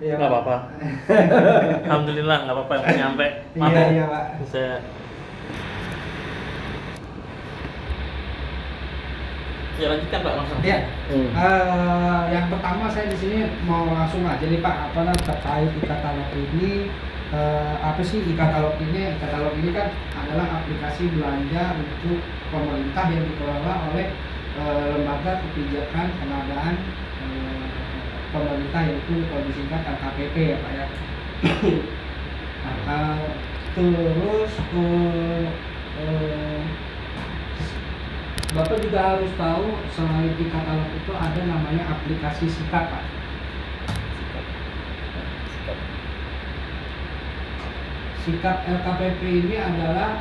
Iya, Nggak Pak. apa-apa. Alhamdulillah nggak apa-apa yang nyampe. Maaf Iya, ya. iya, Pak. Bisa. Ya lanjutkan Pak langsung. Iya. Hmm. Yang pertama saya di sini mau langsung aja nih Pak, apa namanya terkait e-katalog ini. Apa sih e-katalog ini? E-katalog ini kan adalah aplikasi belanja untuk pemerintah yang dikelola oleh lembaga kebijakan pengadaan pemerintah, yaitu kalau disingkat LKPP ya Pak ya. Terus Bapak juga harus tahu selain e-katalog itu ada namanya aplikasi Sikap Pak. Sikap LKPP ini adalah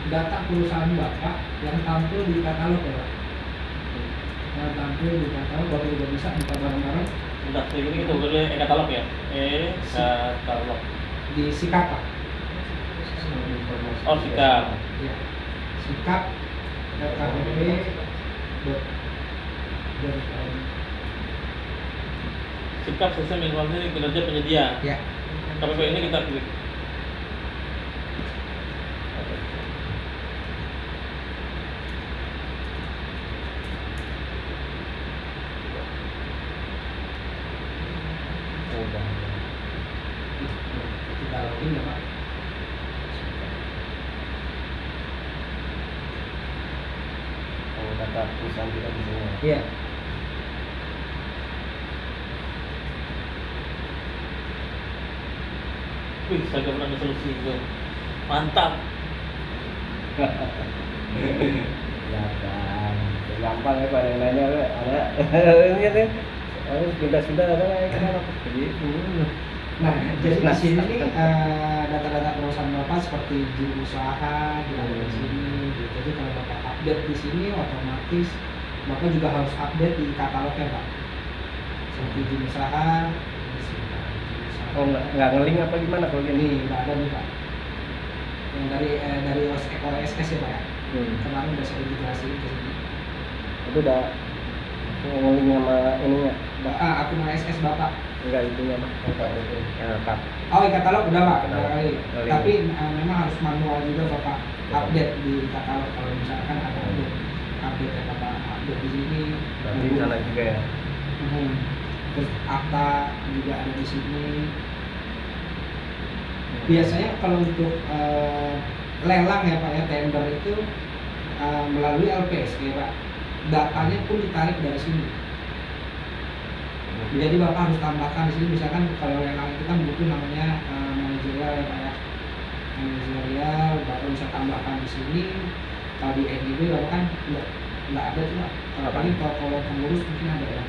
data perusahaan Bapak yang tampil di katalog ya Pak. Yang tampil di katalog, Bapak juga bisa buka bareng-bareng Udah kayak gini kita boleh katalog ya? Katalog. di Sikap Pak. Oh Sikap. Ya. Sikap LKPP. Sikap sistem informasi kinerja penyedia. Ya. KPP ini kita klik. Kita login ya Pak. Oh, data perusahaan kita di sini. Iya. Wih, saya gak pernah solusi itu. Mantap. Ya kan, gampang ya Pak, yang nanya ada ini nih, harus sudah ada yang kenal begitu. Nah, jadi di sini nih data-data perusahaan Bapak seperti izin usaha di sini. Gitu. Jadi kalau Bapak update di sini otomatis Bapak juga harus update di katalognya Pak. Seperti izin usaha. Di sini, izin usaha. Oh nggak ngeling apa gimana kalau gini? Ini nggak ada nih Pak. Yang dari OSS ya Pak ya. Kemarin udah saya jelasin ke sini. Itu udah ngeling sama ininya, Akun OSS Bapak. enggak itunya Pak, enggak itu yang lengkap. Oh, e-katalog udah Pak, udah Katalog. kali. Kali. Tapi memang harus manual juga Bapak update di katalog kalau misalkan ada update ya Bapak update di sini. Berarti di sana juga ya. Terus akta juga ada di sini. Biasanya kalau untuk lelang ya Pak ya, tender itu melalui LPSK Pak. Datanya pun ditarik dari sini. Jadi Bapak harus tambahkan di sini, misalkan kalau lelang itu kan butuh namanya manajerial ya Pak ya. Manajerial, Bapak bisa tambahkan di sini. Kalau di NIB Bapak kan nggak ada tuh Pak. Paling kalau pengurus mungkin ada ya.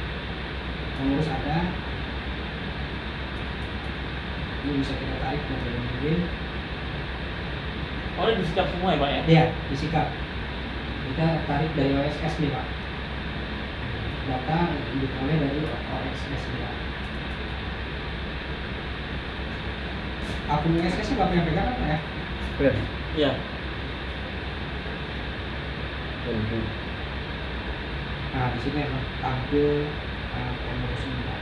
Pengurus ada. Ini bisa kita tarik dari NIB. Oh ini disikap semua ya Pak ya? Iya, disikap. Kita tarik dari OSS nih Pak. Data diperoleh dari OSS nih Pak. Akun OSS Bapak yang pegang apa ya? Udah. Iya. Nah di sini tampil pengurus ini Pak.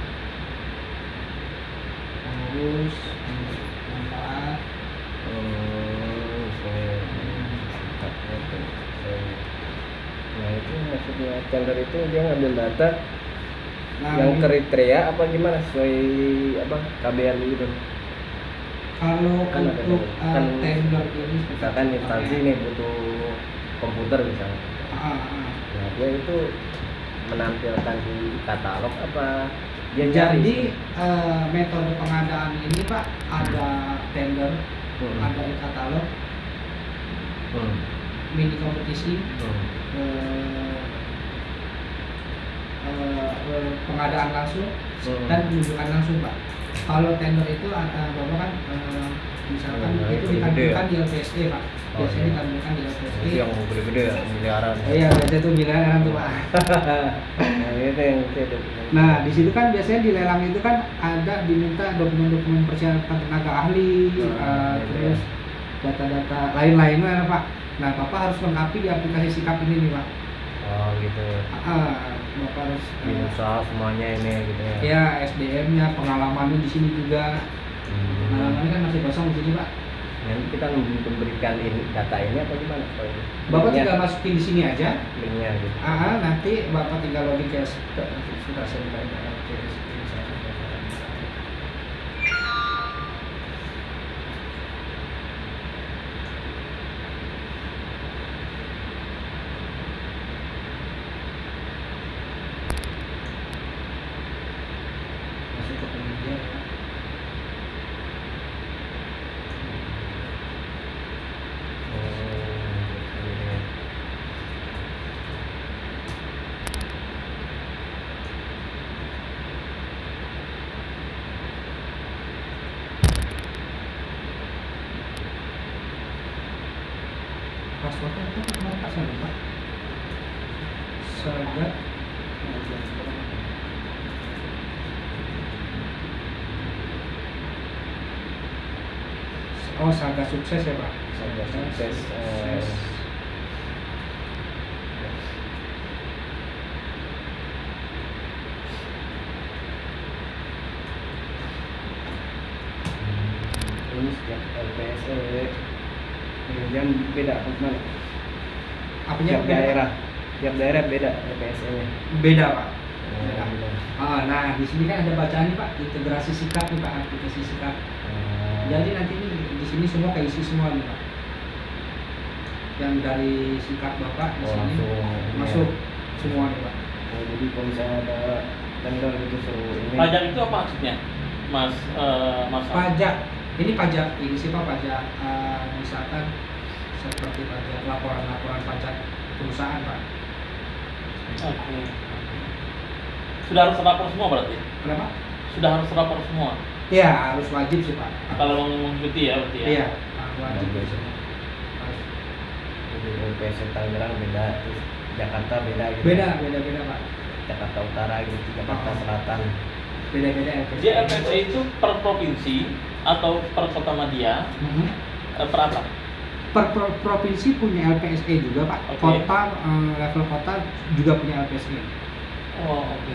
Pengurus, manfaat. Nah itu maksudnya tender itu dia ngambil data Nah, yang kriteria apa gimana sesuai apa KBR gitu. kalau Kan ada untuk kan tender ini misalkan instansi nih butuh komputer misalnya. Nah dia itu menampilkan di katalog apa dia jadi metode pengadaan ini Pak ada tender, ada e-katalog, mini kompetisi, pengadaan langsung dan penunjukan langsung Pak. Kalau tender itu Bapak kan misalkan itu ditampilkan di LPSD Pak. Biasanya ditampilkan di LPSD. itu yang gede-gede ya, miliaran. Iya, biasanya tuh miliaran tuh Pak. Nah itu yang saya Nah, di situ kan biasanya di lelang itu kan ada diminta dokumen-dokumen persyaratan tenaga ahli, terus data-data lain-lainnya Pak. Nah, Bapak harus lengkapi di aplikasi Sikap ini nih Pak. oh gitu. Bapak harus usaha semuanya ini gitu ya. ya SDM-nya, pengalamannya di sini juga. Pengalamannya kan masih kosong di sini Pak. Nanti kita memberikan ini, data ini apa gimana? Kalau ini? Bapak Linknya- tinggal masukin di sini aja. linknya gitu. Nanti Bapak tinggal login ke sudah saya buka ini. Masuk ke penyedia ya. ini. Passwordnya itu kemarin tak saya lupa. Saga. Oh, Saga Sukses ya Pak. Saga Sukses, ini setiap LPSE yang beda apa gimana? Apanya Tiap beda, Pak? daerah, tiap daerah beda LPSE-nya. Beda Pak. Beda. Nah di sini kan ada bacaan nih Pak, integrasi sikap nih Pak, aplikasi sikap. Jadi nanti nih di sini semua keisi semua nih Pak. Yang dari sikap Bapak di sini masuk semua nih Pak. Oh, jadi kalau misalnya ada tender gitu suruh ini. Pajak itu apa maksudnya, Mas? Pajak, ini pajak ini sih Pak, pajak misalkan seperti pajak laporan pajak perusahaan Pak. Oke. Sudah harus lapor semua berarti? Kenapa? Sudah harus lapor semua. Ya harus wajib sih Pak. Kalau mau mengikuti ya berarti ya. Iya, wajib Wajib. semua. Jadi LPSE Tangerang beda, terus Jakarta beda gitu. Beda Pak. Jakarta Utara gitu, Jakarta Selatan. Beda Jadi LPSE itu per provinsi atau per kota media, per apa? Per provinsi punya LPSE juga Pak. Oke. Kota level kota juga punya LPSE. Oh, oke.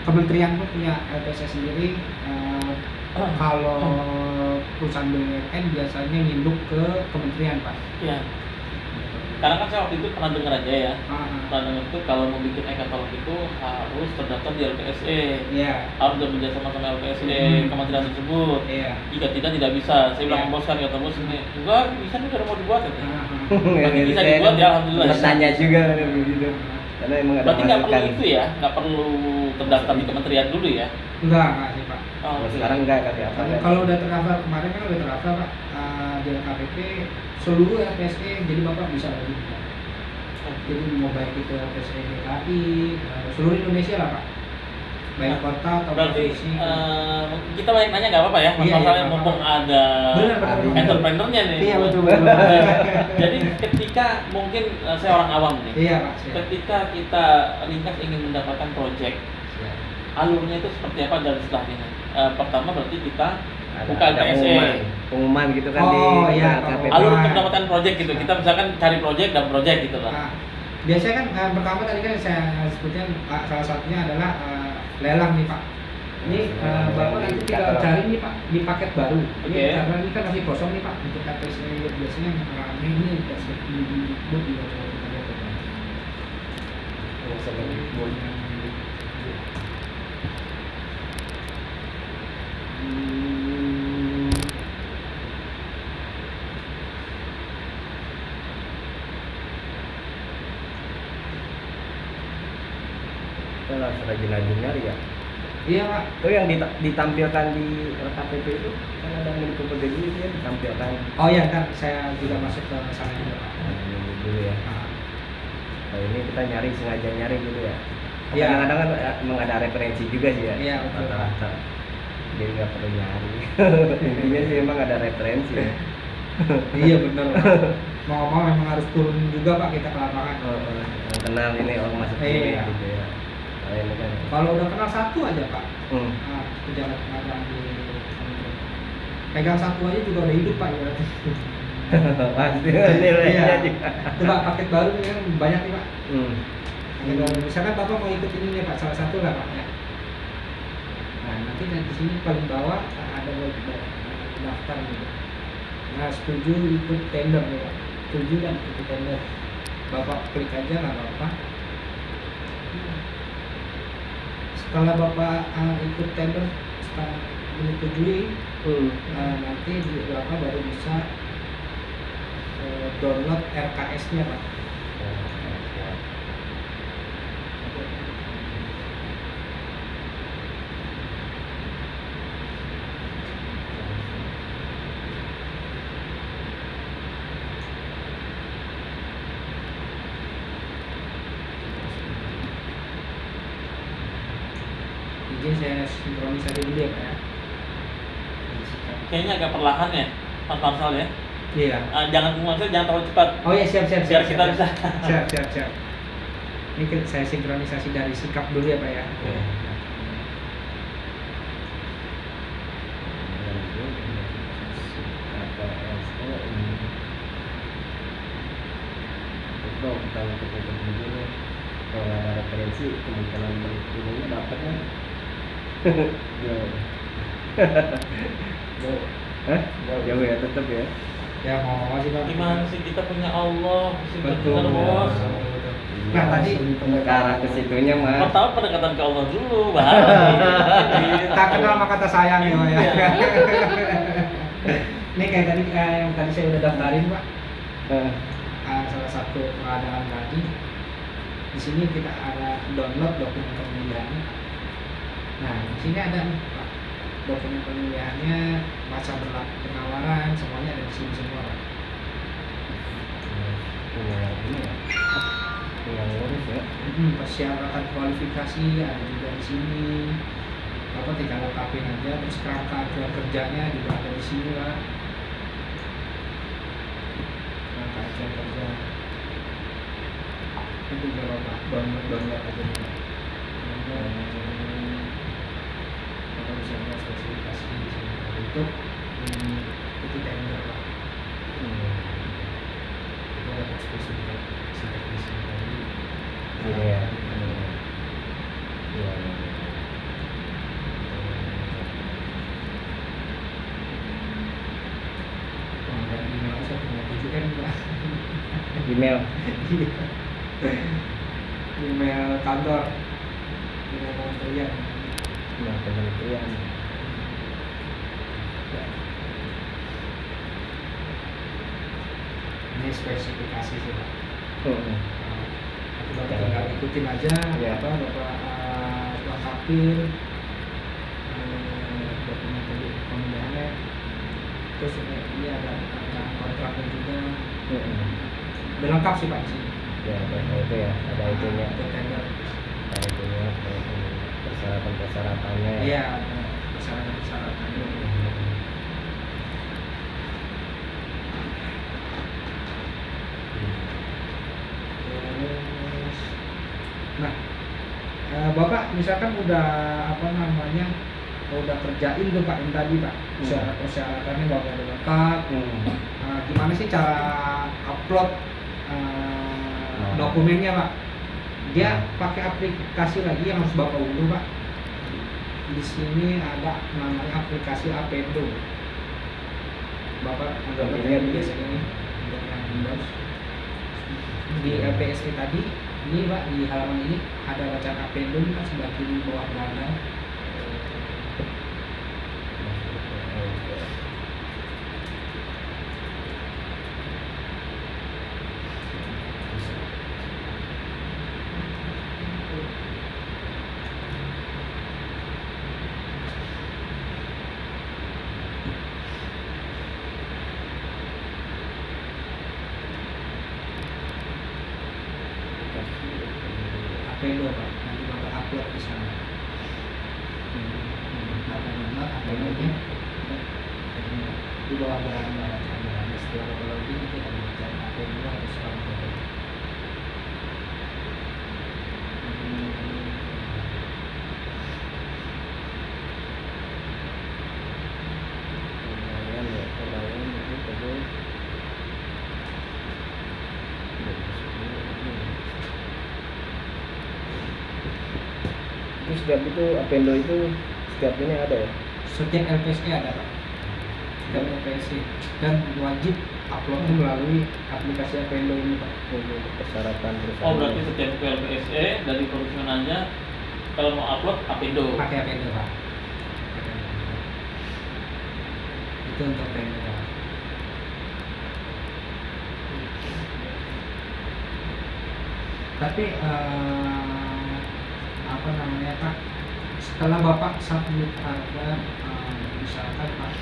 Kementerian pun punya LPSE sendiri. Kalau perusahaan BUMN biasanya nginduk ke kementerian Pak. Iya. Karena kan saya waktu itu pernah dengar aja ya. Ah, Pernah dengar itu kalau mau bikin e-katalog itu harus terdaftar di LPSE. Iya. Harus bekerja sama LPSE kementerian tersebut. Iya. Jika tidak bisa. Saya bilang Iya. bos kan, kata bos ini enggak bisa nih, udah mau dibuat katanya. Ah, Bagi bisa dibuat ya, alhamdulillah. Bertanya juga begitu. Karena emang ada Berarti nggak perlu masukan. itu ya, nggak perlu terdaftar di kementerian dulu ya. Enggak sih Pak. Oh, Kalau oke. sekarang enggak kali apa kan? Kalau udah terdaftar kemarin kan udah terdaftar Pak di LKPP seluruh LPSE, jadi Bapak bisa lagi. Jadi mau baik itu LPSE DKI, seluruh Indonesia lah Pak. Baik kota atau Berarti provinsi. kita banyak nanya nggak apa-apa ya, Iya, masalahnya iya, mumpung ada Benar. entrepreneurnya nih. Iya betul. Jadi ketika mungkin saya orang awam nih, Iya Pak. Siap. ketika kita ringkas ingin mendapatkan project, Siap. alurnya itu seperti apa dan setelahnya? Pertama berarti kita Ada, buka ada LPSE. pengumuman gitu kan Oh, di iya, KPP. pengumuman. Alur untuk mendapatkan project gitu. Kita misalkan cari project dan project gitu lah. Nah, biasanya kan pertama tadi kan saya sebutkan salah satunya adalah lelang nih Pak. Ini Bapak nanti tinggal cari nih Pak di paket baru. Ini Oke. karena ini kan masih kosong nih Pak untuk LPSE biasanya rame ini LPSE buat juga coba kita lihat ya, Pak. Kita harus rajin-rajin nyari ya. Iya Pak. Itu yang ditampilkan di KPP itu kan ada milik pekerja dulu dia ditampilkan. Oh iya, ntar saya juga masuk ke sana juga Pak. Dulu ya. Nah, Nah, ini kita nyari sengaja nyari gitu ya. Iya. Kadang-kadang kan emang ada referensi juga sih ya. Iya, betul. Rata-rata. Jadi nggak perlu nyari. Intinya sih emang ada referensi ya. iya benar Pak. Mau memang harus turun juga Pak kita ke lapangan. Yang kenal ini orang masuk sini Iya. gitu ya. Nah, ini kan. Kalau udah kenal satu aja Pak, Hmm. pejabat pengadaan di pegang satu aja juga udah hidup Pak berarti. Pasti nilainya Iya. juga. Itu Pak paket baru ini kan banyak nih Pak. Hmm. Misalkan Bapak mau ikut ini nih Pak, salah satu lah Pak ya. Nah nanti di sini paling bawah ada daftar gitu. Nah setuju ikut tender nih Pak, setuju dan ikut tender. Bapak klik aja nggak apa-apa. Setelah Bapak ikut tender, setelah menyetujui, nanti Bapak baru bisa download RKS-nya Pak. Izin saya sinkronisasi dulu ya Pak ya. Kayaknya agak perlahan ya, Mas Marsal ya. Iya. Jangan jangan terlalu cepat. Oh ya siap. Biar kita bisa. Siap. Ini saya sinkronisasi dari sikap dulu ya Pak ya. Bro, kita untuk begini, kalau ada referensi kemungkinan ilmunya dapat kan? Jauh ya tetap ya. Ya mau sih Pak. Gimana sih, kita punya Allah, sih Betul, benar Bos. Nah tadi ke arah ke situnya mah. Pertama pendekatan ke Allah dulu, baru. tak kenal maka kata sayang ya Pak ya. Iya. Ini kayak tadi yang tadi saya udah daftarin Pak. Salah satu pengadaan tadi. Di sini kita ada download dokumen pemilihannya. Nah di sini ada nih Pak, dokumen pemilihannya, masa berlaku penawaran, semuanya ada di sini semua Pak. Ini ya. Tinggal ngurus ya. Persyaratan kualifikasi ada juga di sini. Bapak tinggal lengkapin aja, terus kerangka acuan kerjanya juga ada di sini lah. Kerangka acuan kerja. Itu juga Bapak download aja nih Pak. Bapak bisa lihat spesifikasinya di sini untuk itu tender Pak. Kita dapat spesifikasi di sini tadi. Iya. Kemudian email saya punya 7M Pak. Email. Email kantor, email kementerian. Nah, kementerian. Ini spesifikasi sih Pak. Nanti Bapak Ya. tinggal ikutin aja, Ya. Bapak lengkapin dokumen pemilihannya. Terus ini ada kontraknya juga. Udah lengkap sih Pak di sini. Ya, ada itu ya, ada itunya, Untuk tender. ada itunya, persyaratan-persyaratannya. Iya, ada persyaratan-persyaratannya. Terus, nah, Bapak misalkan udah udah kerjain tuh Pak yang tadi Pak, persyaratannya Bapak udah lengkap. Gimana sih cara upload dokumennya Pak? Dia pakai aplikasi lagi yang harus Bapak unduh Pak. Di sini ada namanya aplikasi Apendo. Bapak Ini biasanya nih untuk yang Windows. Di LPSE tadi, ini Pak di halaman ini ada bacaan Apendo Pak sebelah kiri bawah kanan. Apendo Pak, nanti Bapak upload di sana. Bapak download Apendonya di bawah barang-barang Anda. Setelah Bapak login nanti ada bacaan Apendo harus upload. setiap itu Apendo itu setiap ini ada ya? Setiap LPSE ada Pak. Setiap LPSE dan wajib upload melalui aplikasi Apendo ini Pak. Untuk persyaratan perusahaan. Oh berarti setiap PLPSE dari profesionalnya kalau mau upload Apendo. Pakai Apendo Pak. Itu untuk Apendo Pak. Tapi apa namanya Pak, setelah Bapak submit harga, misalkan Pak,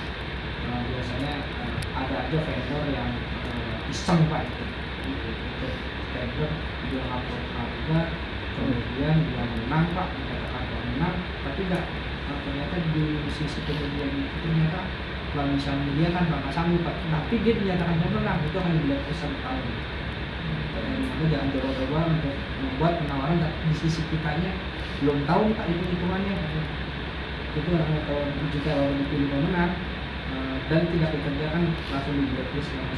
biasanya ada aja vendor yang iseng Pak itu vendor dia upload harga, kemudian dia menang Pak, dikatakan menang, tapi nggak, ternyata di sisi kemudian itu ternyata kalau misalnya dia kan nggak sanggup Pak, tapi dia dinyatakan pemenang, itu akan dilihat pesan tahun. Anda jangan coba-coba untuk membuat penawaran di sisi kitanya belum tahu Pak itu hitungannya. Itu kalau jika orang dipilih pemenang dan tidak dikerjakan langsung di blacklist selama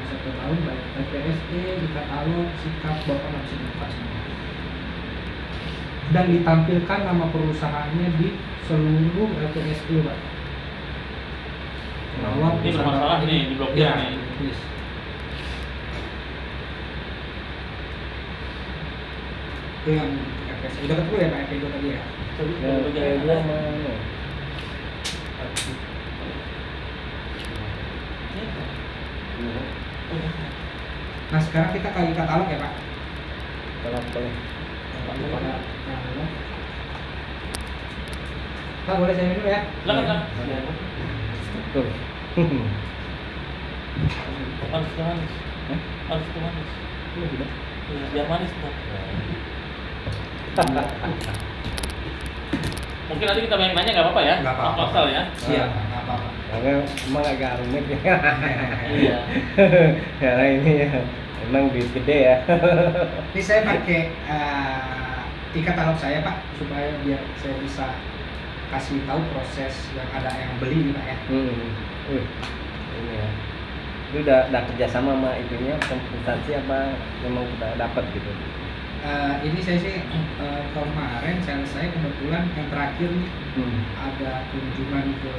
1 tahun, baik LPSE, di katalog, sikap Bapak nggak bisa dibuka semua. Dan ditampilkan nama perusahaannya di seluruh LPSE Pak. Bahwa Ini bermasalah nih, diblokir ya, nih. please. Itu yang LPSE. Udah ketemu ya Pak Apendo tadi ya? Ya, kayak gua mau. Nah sekarang kita kali katalog ya Pak. Kalau boleh. Pak boleh saya minum ya? Silakan. Betul. Harus ke manis. Harus ke manis. Ini sudah. Ya, biar manis Pak. Mungkin nanti kita banyak nanya nggak apa-apa ya? Nggak apa-apa. Asal ya. Siap, nggak apa-apa. Karena emang agak rumit ya. Iya. Karena ini ya emang duit gede ya. Ini saya pakai e-katalog saya Pak, supaya biar saya bisa kasih tahu proses yang ada yang beli nih Pak ya. Ini ya. Itu udah kerjasama sama itunya instansi apa memang kita dapat gitu? Ini saya sih kemarin saya kebetulan yang terakhir nih ada kunjungan ke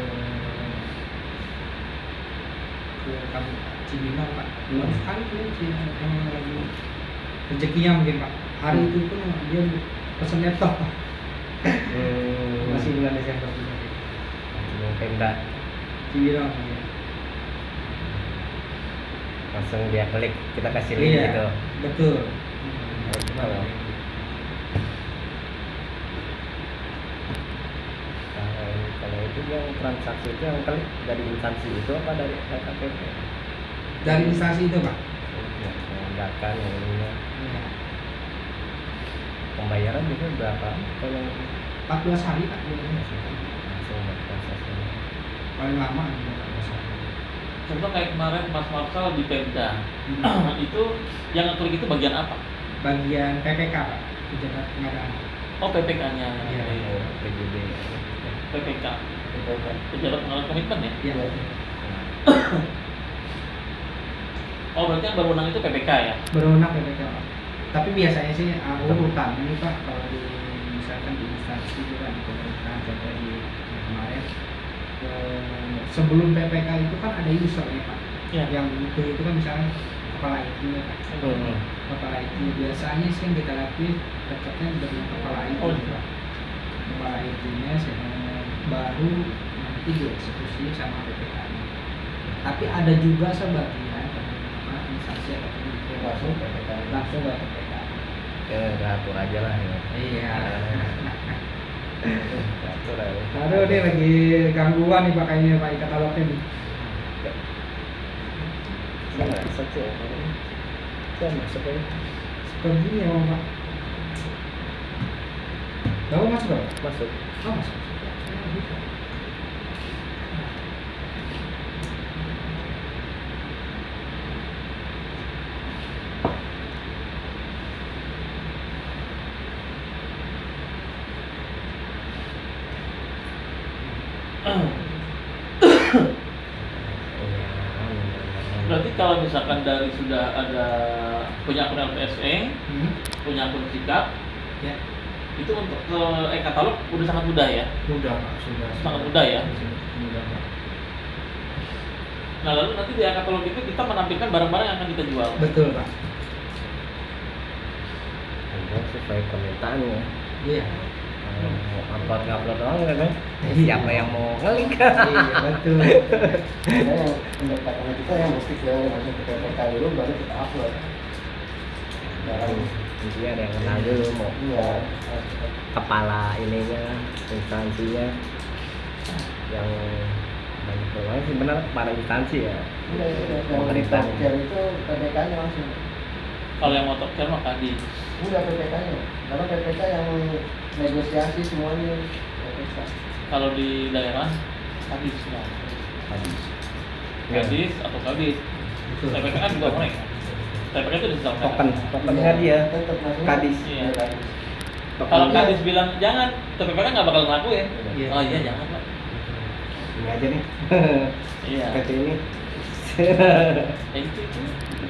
kampung Cibinong Pak. Baru sekali tuh sih yang lagi rezekinya mungkin Pak. Hari itu pun dia pesen laptop Pak. Masih bulan Desember juga. Pemda Cibinong ya. langsung dia klik kita kasih link Iya, gitu. betul. Kalau itu yang transaksi itu yang klik dari instansi itu apa dari LKPP? Dari instansi itu Pak. Menganggarkan yang ininya. Iya. Pembayaran itu berapa? Kalau yang 14 hari Pak. langsung transaksinya. Paling lama 14 hari. Contoh kayak kemarin Mas Marsal di Pemda. Itu yang ngeklik itu bagian apa? Bagian PPK Pak, pejabat pengadaan. Oh PPK-nya. Iya. PJB. PPK. Pejabat pengelola komitmen ya? Iya. Oh berarti yang berwenang itu PPK ya? Berwenang PPK Pak. Tapi biasanya sih urutan ini Pak, kalau di misalkan di instansi juga di pemerintahan, contohnya di kemarin sebelum PPK itu kan ada usernya Pak. Iya. Yang itu kan misalnya kepala IT ya Pak. Kepala IT biasanya sih yang kita lakuin dekatnya dengan kepala IT. Oh, Pak. Kepala IT-nya baru nanti dieksekusi sama PPK-nya. Tapi ada juga sebagian teman-teman instansi atau kementerian langsung ke PPK. Ya atur aja lah ya. Iya. Atur aja. Aduh, ini lagi gangguan nih Pak kayaknya Pak e-katalognya nih. Saya masuk sih. Saya masuk ya. Sepertinya emang Pak. Bapak masuk Pak? Masuk. Oh masuk. Berarti kalau misalkan dari sudah ada punya akun LPSE, punya akun sikap, Ya. itu untuk katalog udah sangat mudah ya. Sudah Pak, sudah. Sangat mudah ya. Mudah Pak. Nah lalu nanti di katalog itu kita menampilkan barang-barang yang akan kita jual. Betul Pak. Ada sesuai permintaannya. Iya. Upload doang kan? Iya. Siapa yang mau ngelik? Iya betul. Karena yang pendekatannya kita yang mesti ke masuk ke PPK dulu baru kita upload. Intinya ada yang kenal dulu mau Iya. kepala ininya, instansinya yang banyak banget sih benar kepala instansi ya. Iya, yang Pemerintah. care itu PPK-nya langsung. Kalau yang motor care mah kadis. Udah PPK-nya. Karena PPK yang negosiasi semuanya PPK. Kalau di daerah kadis semua. Kadis atau kadis. Betul. TPK kan juga mereka. TPK itu disesuaikan. Tokennya dia Tetap masuk. kadis. Iya. Kadis. Kalau kadis bilang jangan, TPK kan nggak bakal ngelakuin. Iya. Oh iya jangan pak. Ini aja nih. Iya. PT ini. Ya itu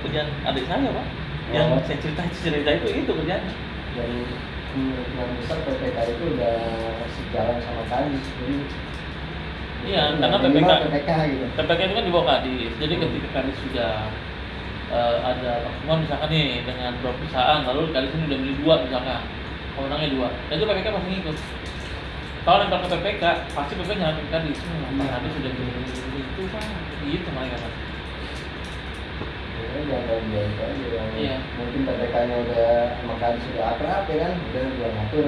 kerjaan adik saya pak. Yang Oh. saya cerita itu kerjaannya. Dari kemungkinan besar PPK itu udah sejalan sama kadis. Jadi Iya, ya, karena minimal PPK PPK gitu. PPK itu kan di bawah kadis. Jadi ketika kadis sudah ada pertemuan misalkan nih dengan dua perusahaan, lalu kadis ini udah beli dua misalkan, kewenangannya dua, dan itu PPK pasti ngikut. Kalau lempar ke PPK, pasti PPK nyalakan kadis. Pak kadis sudah beli itu pak, gitu mereka pak. Ya, jangan dia itu aja yang Iya. mungkin PPK-nya udah sama kadis sudah akrab ya kan, udah ngatur.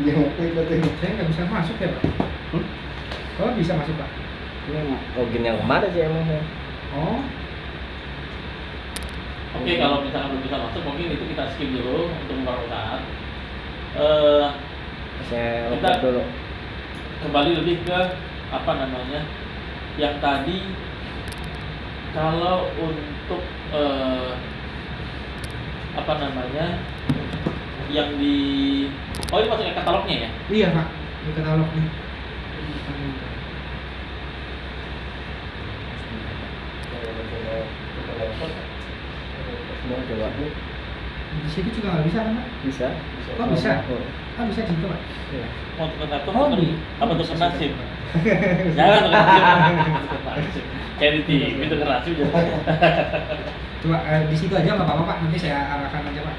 Dia ngerti betul. Saya nggak bisa masuk ya Pak. Oh bisa masuk Pak. Ini login yang kemarin sih emang ya. Oh. Oke, kalau misalkan belum bisa masuk, mungkin itu kita skip dulu untuk mempermudah. Saya Kita- upload dulu. Kembali lebih ke apa namanya yang tadi, kalau untuk apa namanya yang di ini masuk ke katalognya ya. Iya Pak. Di katalog nih. Mau coba nih. Di situ juga nggak bisa kan Pak? Bisa. Oh bisa. Oh. Ah bisa di situ Pak. Iya. Mau tukar kartu Hobi. apa tukar nasib? Jangan tukar nasib. Charity, itu tukar nasib jangan. Coba di situ aja nggak apa-apa Pak. Nanti saya arahkan aja Pak.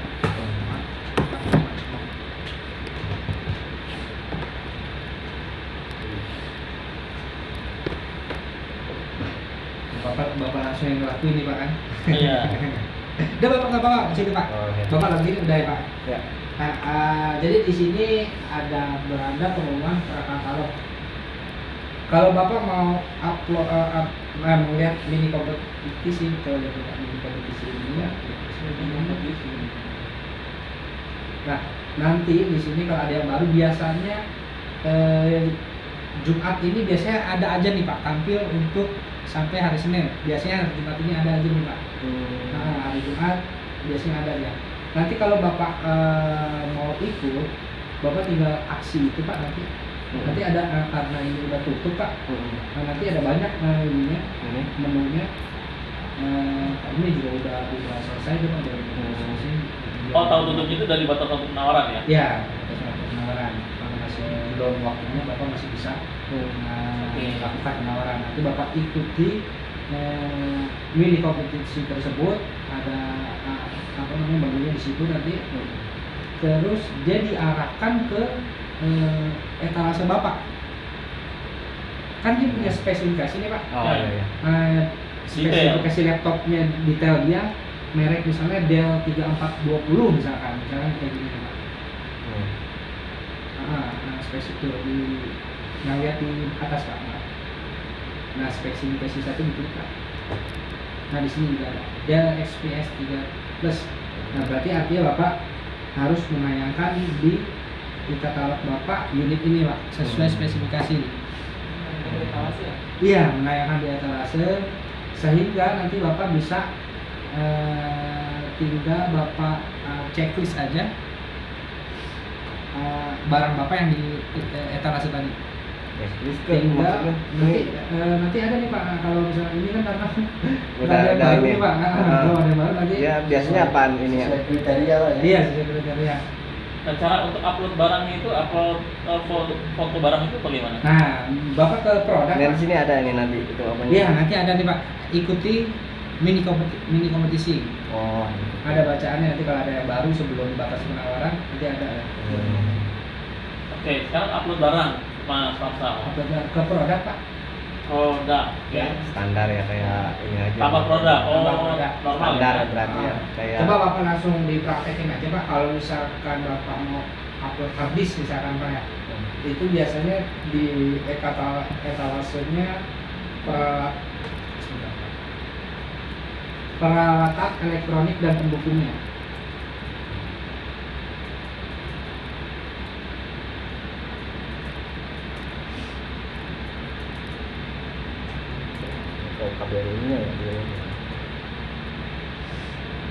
Bapak langsung yang ngelakuin nih Pak kan. Iya. Udah Bapak nggak apa-apa di situ Pak. Oh, iya. Bapak lagi udah ya Pak. Ya. Nah, jadi di sini berada pengumuman prakatalog. Kalau Bapak mau upload, melihat mini kompetisi, coba lihat Pak, mini kompetisi ini ya. Nah, nanti di sini kalau ada yang baru biasanya Jumat ini biasanya ada aja nih Pak tampil untuk sampai hari Senin. Biasanya hari Jumat ini ada aja nih Pak. Nah, hari Jumat biasanya ada ya. Nanti kalau Bapak mau ikut, Bapak tinggal aksi itu Pak nanti. Nanti ada karena ini udah tutup Pak. Nah, nanti ada banyak ininya, menunya. Ini juga udah selesai tuh Pak dari selesai. Oh, tahu tutupnya itu dari batas waktu penawaran ya? Ya, penawaran. Kalau masih belum waktunya Bapak masih bisa lakukan penawaran. Nanti Bapak ikuti mini kompetisi tersebut, ada apa namanya menunya di situ nanti. Terus dia diarahkan ke etalase Bapak. Kan dia punya spesifikasi nih Pak. Oh iya. Spesifikasi laptopnya detail dia, merek misalnya Dell 3420 misalkan kayak gini Pak. Spesifikasi di lihat di atas Pak. Nah spesifikasi satu gitu Pak. Nah di sini juga ada Dell XPS 3 Plus. Nah berarti artinya Bapak harus menayangkan di katalog Bapak unit ini Pak sesuai spesifikasi. Iya, menayangkan di etalase sehingga nanti Bapak bisa tinggal Bapak checklist aja barang Bapak yang di etalase tadi. Tinggal nanti ada nih Pak, kalau misalnya ini kan karena Udah ada yang ada baru ini. nih Pak, kalau ada yang baru nanti Ya biasanya apaan ini ya? Sesuai kriteria lah ya. iya sesuai kriteria. Nah, cara untuk upload barangnya itu, upload foto barang itu bagaimana? Nah, Bapak ke produk. Nah, di Pak. sini ada ini nanti itu apa? Iya, nanti ada nih Pak. Ikuti mini kompetisi. Oh. Ada bacaannya nanti kalau ada yang baru sebelum batas penawaran nanti ada. Oke, sekarang upload barang, Mas Farsal. Ke produk Pak. Produk, oke. Ya. Standar ya kayak ini aja. Apa produk? Oh, Tambah produk. normal Standar ya. berarti ya. Kayak Coba Bapak langsung dipraktekin aja Pak. Kalau misalkan Bapak mau upload harddisk misalkan Pak ya, itu biasanya di etalasenya peralatan elektronik dan pendukungnya. oh, KBRI-nya ya dia.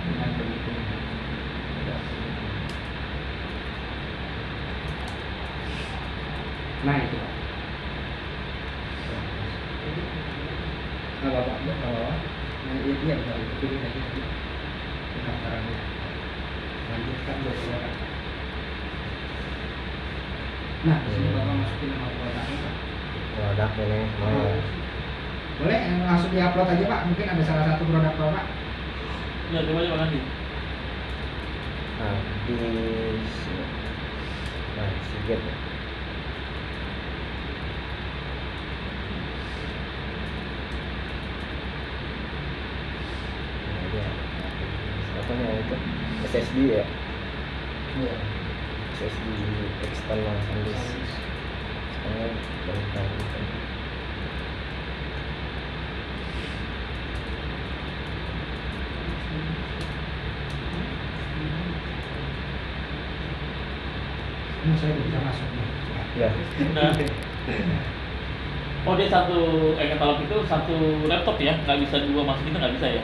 Dengan pendukungnya. Nah itu Pak. Nah Bapak bawah. Nah iya betul. Pilih aja nanti. Pendaftarannya. Lanjutkan buat produk. Nah di sini Bapak masukin nama produknya Pak. Produk ini semuanya. Boleh langsung diupload aja Pak. Mungkin ada salah satu produk Bapak. Ya, coba aja Pak Andi. Nah, di nah, Sigit ya. Nah, dia apa namanya itu? SSD ya. Iya. SSD external SanDisk. Sekarang baru tahu kan. Ini saya udah bisa masuk nih. Ya. Udah. Oh, dia satu katalog itu satu laptop ya? Nggak bisa dua masuk itu nggak bisa ya?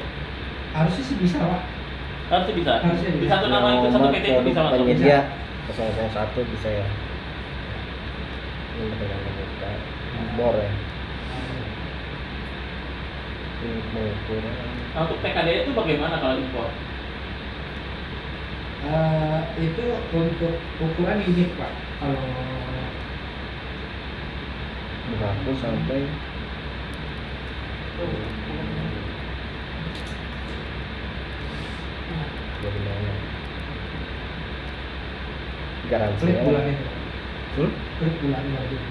Harusnya sih bisa Pak. Harusnya bisa. Harusnya Di bisa. satu nama itu satu PT itu bisa masuk. Penyedia 001 bisa ya. Ini pegangan kita. Bor ya. Ini mengukur. Nah, untuk TKD itu bagaimana kalau impor? Itu untuk ukuran unit Pak. Kalau Berapa sampai dari mana? Garansi klik ya? bulan itu. Klik bulan wajib.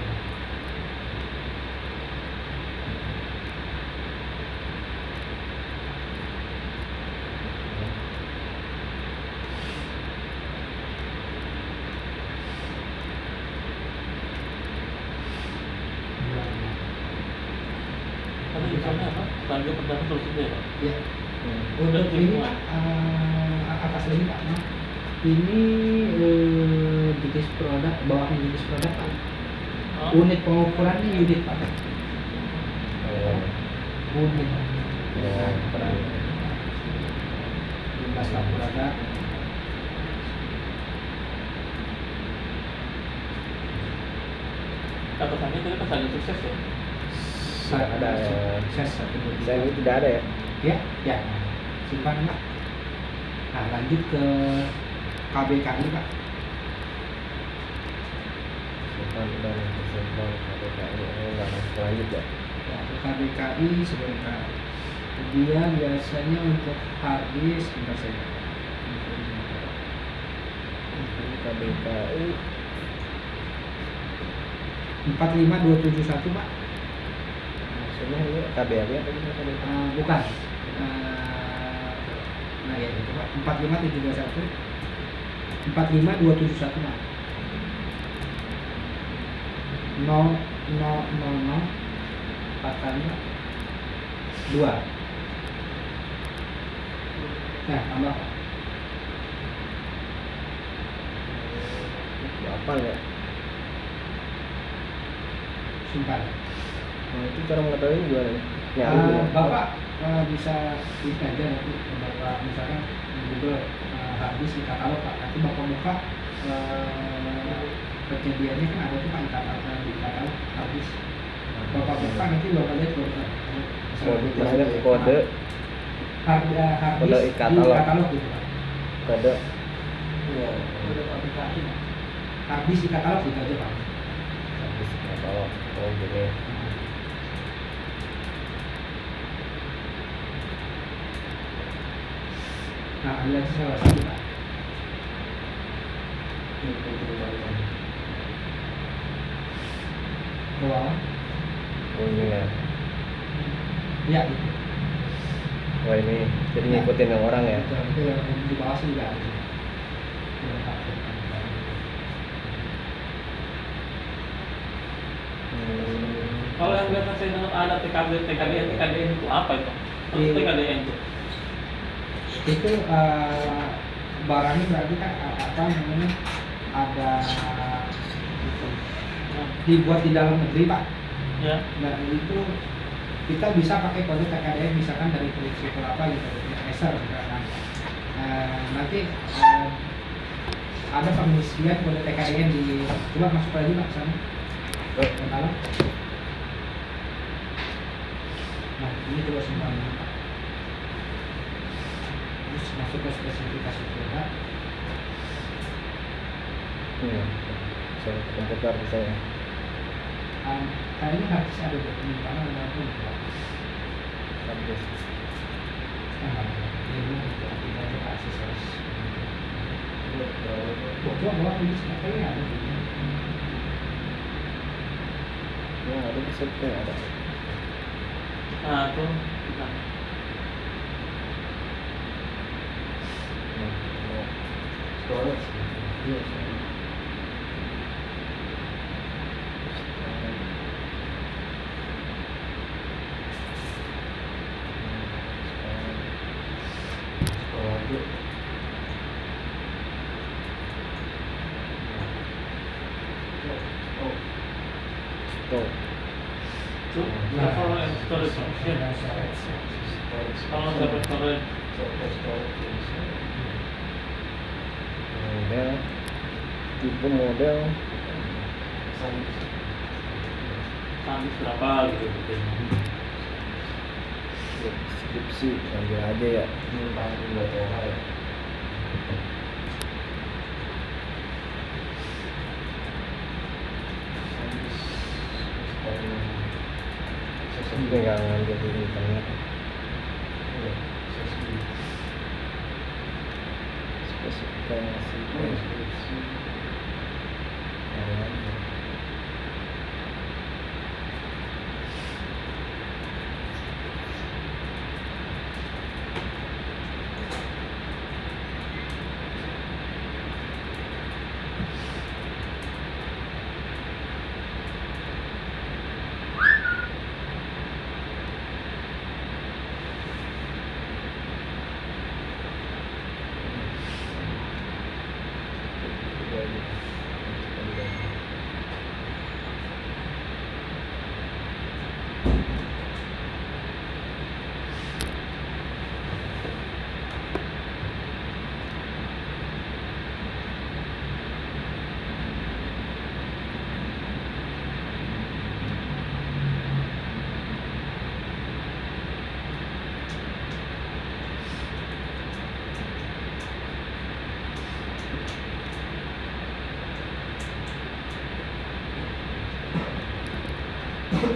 Bulannya. Tapi misalnya apa? Tangga perdana terus itu ya Pak? Ya. Hmm. Untuk ini Pak, atas lagi Pak. Nah, ini jenis produk, bawahnya jenis produk Pak. Oh. Unit pengukurannya unit Pak. Oh, Unit. ya, peran. Jumlah slab produk. Atasannya itu kan saja sukses ya? Ada ya. Sukses satu dua tiga. Saya ini tidak ada ya? Ya, ya. Simpan Pak. Nah, lanjut ke KBKI Pak. Simpan dan simpan KPKI ini nggak masuk lanjut ya? Ya, ke KBKI sebentar. Dia biasanya untuk harddisk sebentar saja. Ini KPKI 45271 Pak. maksudnya ini KBRI apa gimana tadi? Bukan. Nah ya itu Pak. 45721. 45271 Pak. 0000 45 2. Nah, tambah Pak. Apa ya? Simpan. Nah, itu cara mengetahui gimana nih? Nyari gitu ya? Bapak bisa klik aja nanti Bapak misalkan di Google harddisk di katalog Pak. Nanti Bapak buka penyediaannya kan ada tuh Pak di katalog harddisk. Bapak buka nanti Bapak lihat Maksudnya kode harddisk Kode di katalog. katalog gitu Pak. kode Iya. Udah aplikasi. Habis di katalog gitu aja Pak. Habis katalog. Oh gini. Nah, ambil aja salah satu Pak. Ke bawah. Oh ini ya. Ya gitu. Wah ini jadi ngikutin yang orang ya. Itu yang di bawah sih juga ada. Kalau yang biasa saya dengar ada TKDN itu apa itu? Iya. TKDN itu? Itu barangnya berarti kan apa namanya ada dibuat di dalam negeri Pak. Ya. Nah itu kita bisa pakai kode TKDN misalkan dari prinsipal apa gitu, Acer misalkan. Nanti ada pengisian kode TKDN di coba masuk lagi Pak sana. Katalog. Nah ini coba semuanya Pak. Terus masuk ke spesifikasi produk. Saya komputer bisa ya. Kayaknya harus ada dokumen ada pun Habis. ini untuk aplikasi aksesoris. Coba bawa tulis kayaknya ada. Ya ada di situ ada. Nah, itu. Nah. Storage. Iya, Stop. Itu server and storage option. Kalau server storage Model. Tipe model. sampai berapa gitu? Deskripsi ambil aja ya. Pegangan jadi internet. Spesifikasi.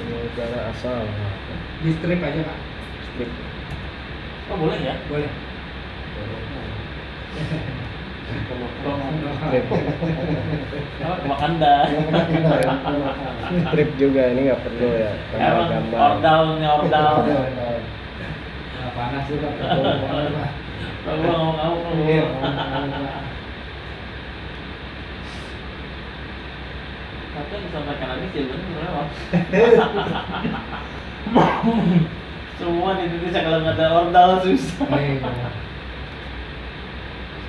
Negara asal. di strip aja Pak. Strip. Oh boleh ya? Boleh. Strip. Kalau Anda. Strip juga ini nggak perlu ya. Emang Gambar-gambar. ordal. Nah, panas juga Pak. Kalau ngomong Iya, tapi yang disampaikan lagi sih benar. Semua di Indonesia kalau nggak ada ordal susah.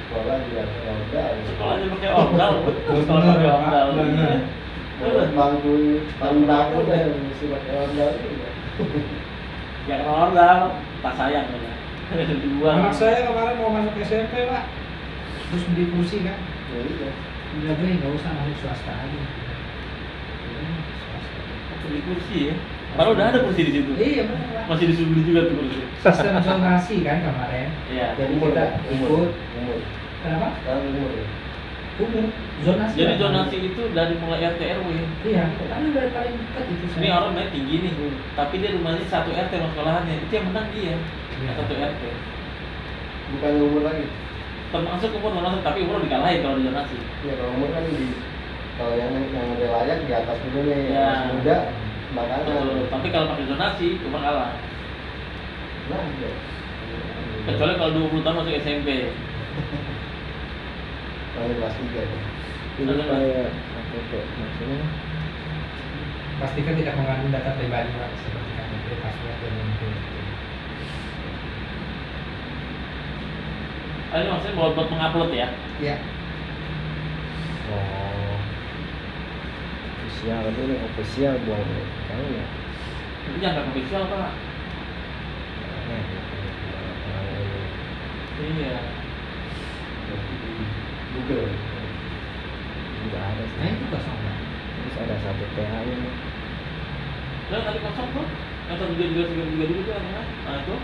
Sekolah juga ada ordal. Sekolahnya pakai ordal, betul kalau pakai ordal. Bangku berapa deh mesti pakai ordal juga. Yang ordal, tak sayang ya. Dibuang. Anak saya kemarin mau masuk SMP Pak, terus beli kursi kan, Ya iya. udah beli nggak usah masuk swasta aja. Beli kursi ya. Baru udah ada kursi di situ. Iya benar Pak. Masih disuruh beli juga tuh kursi. Sistem zonasi kan kemarin. Iya. Jadi kita ikut Kenapa? Sekarang umur ya. Umum, zonasi. Jadi lah. zonasi itu dari mulai RT RW. Iya, karena dari paling dekat itu. Ini orang naik tinggi nih, tapi dia rumahnya satu RT sama sekolahannya, itu yang menang dia. Iya. Satu RT. Bukan umur lagi. Termasuk umur termasuk, tapi umur dikalahin kalau di zonasi. Ya kalau umur kan kalau yang udah layak di atas dulu nih, Ya. masih muda bakalan. Betul. Tapi kalau pakai zonasi cuma kalah. Nah, ya. Kecuali kalau 20 tahun masuk SMP. Kalau kelas 3 ya. Ini kayak apa tuh maksudnya? Pastikan tidak mengandung data pribadi Pak, seperti KTP, password dan lain-lain. Ini maksudnya buat mengupload ya. Iya. Oh, official itu nih official buang tahu ya. Itu jangan official Pak. Nah, orang ini Iya. Google. nggak ada Nah sih. itu kosong Pak. Terus ada satu TH ini. Lah tadi kosong tuh. Yang 1 dulu tuh yang mana? Nah itu.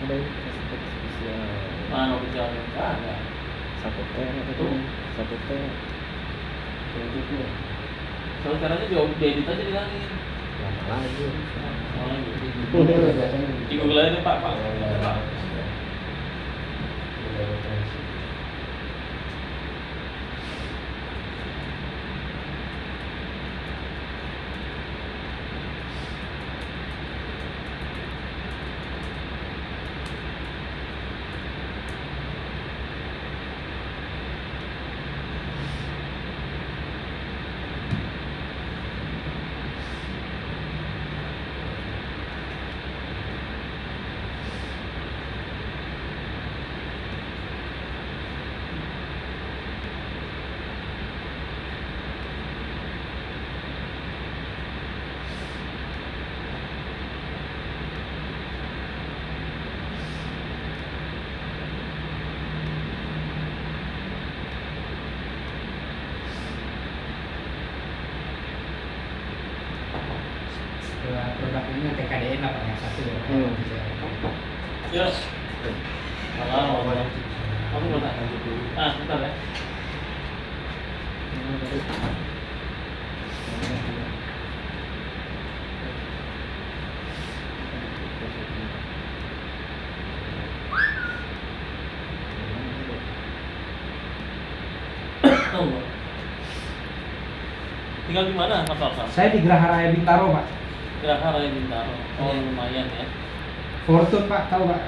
Ada satu official. Mana officialnya? Ada. Satu T apa Tuh. tuh? Satu T. Untuknya. Soal caranya diedit aja dihilangin. Lama lagi. Oh lagi. Google biasanya. Di Google aja deh Pak. Pak. Pak. Setelah produk ini TKDN apa yang satu ya? Ya. Halo. Kamu mau tanya? Ah, bentar ya. Tinggal di mana Mas Alfa? Saya di Geraha Raya Bintaro Pak. Geraha Raya Bintaro. Oh Iya. lumayan ya. Fortune Pak, tahu Pak?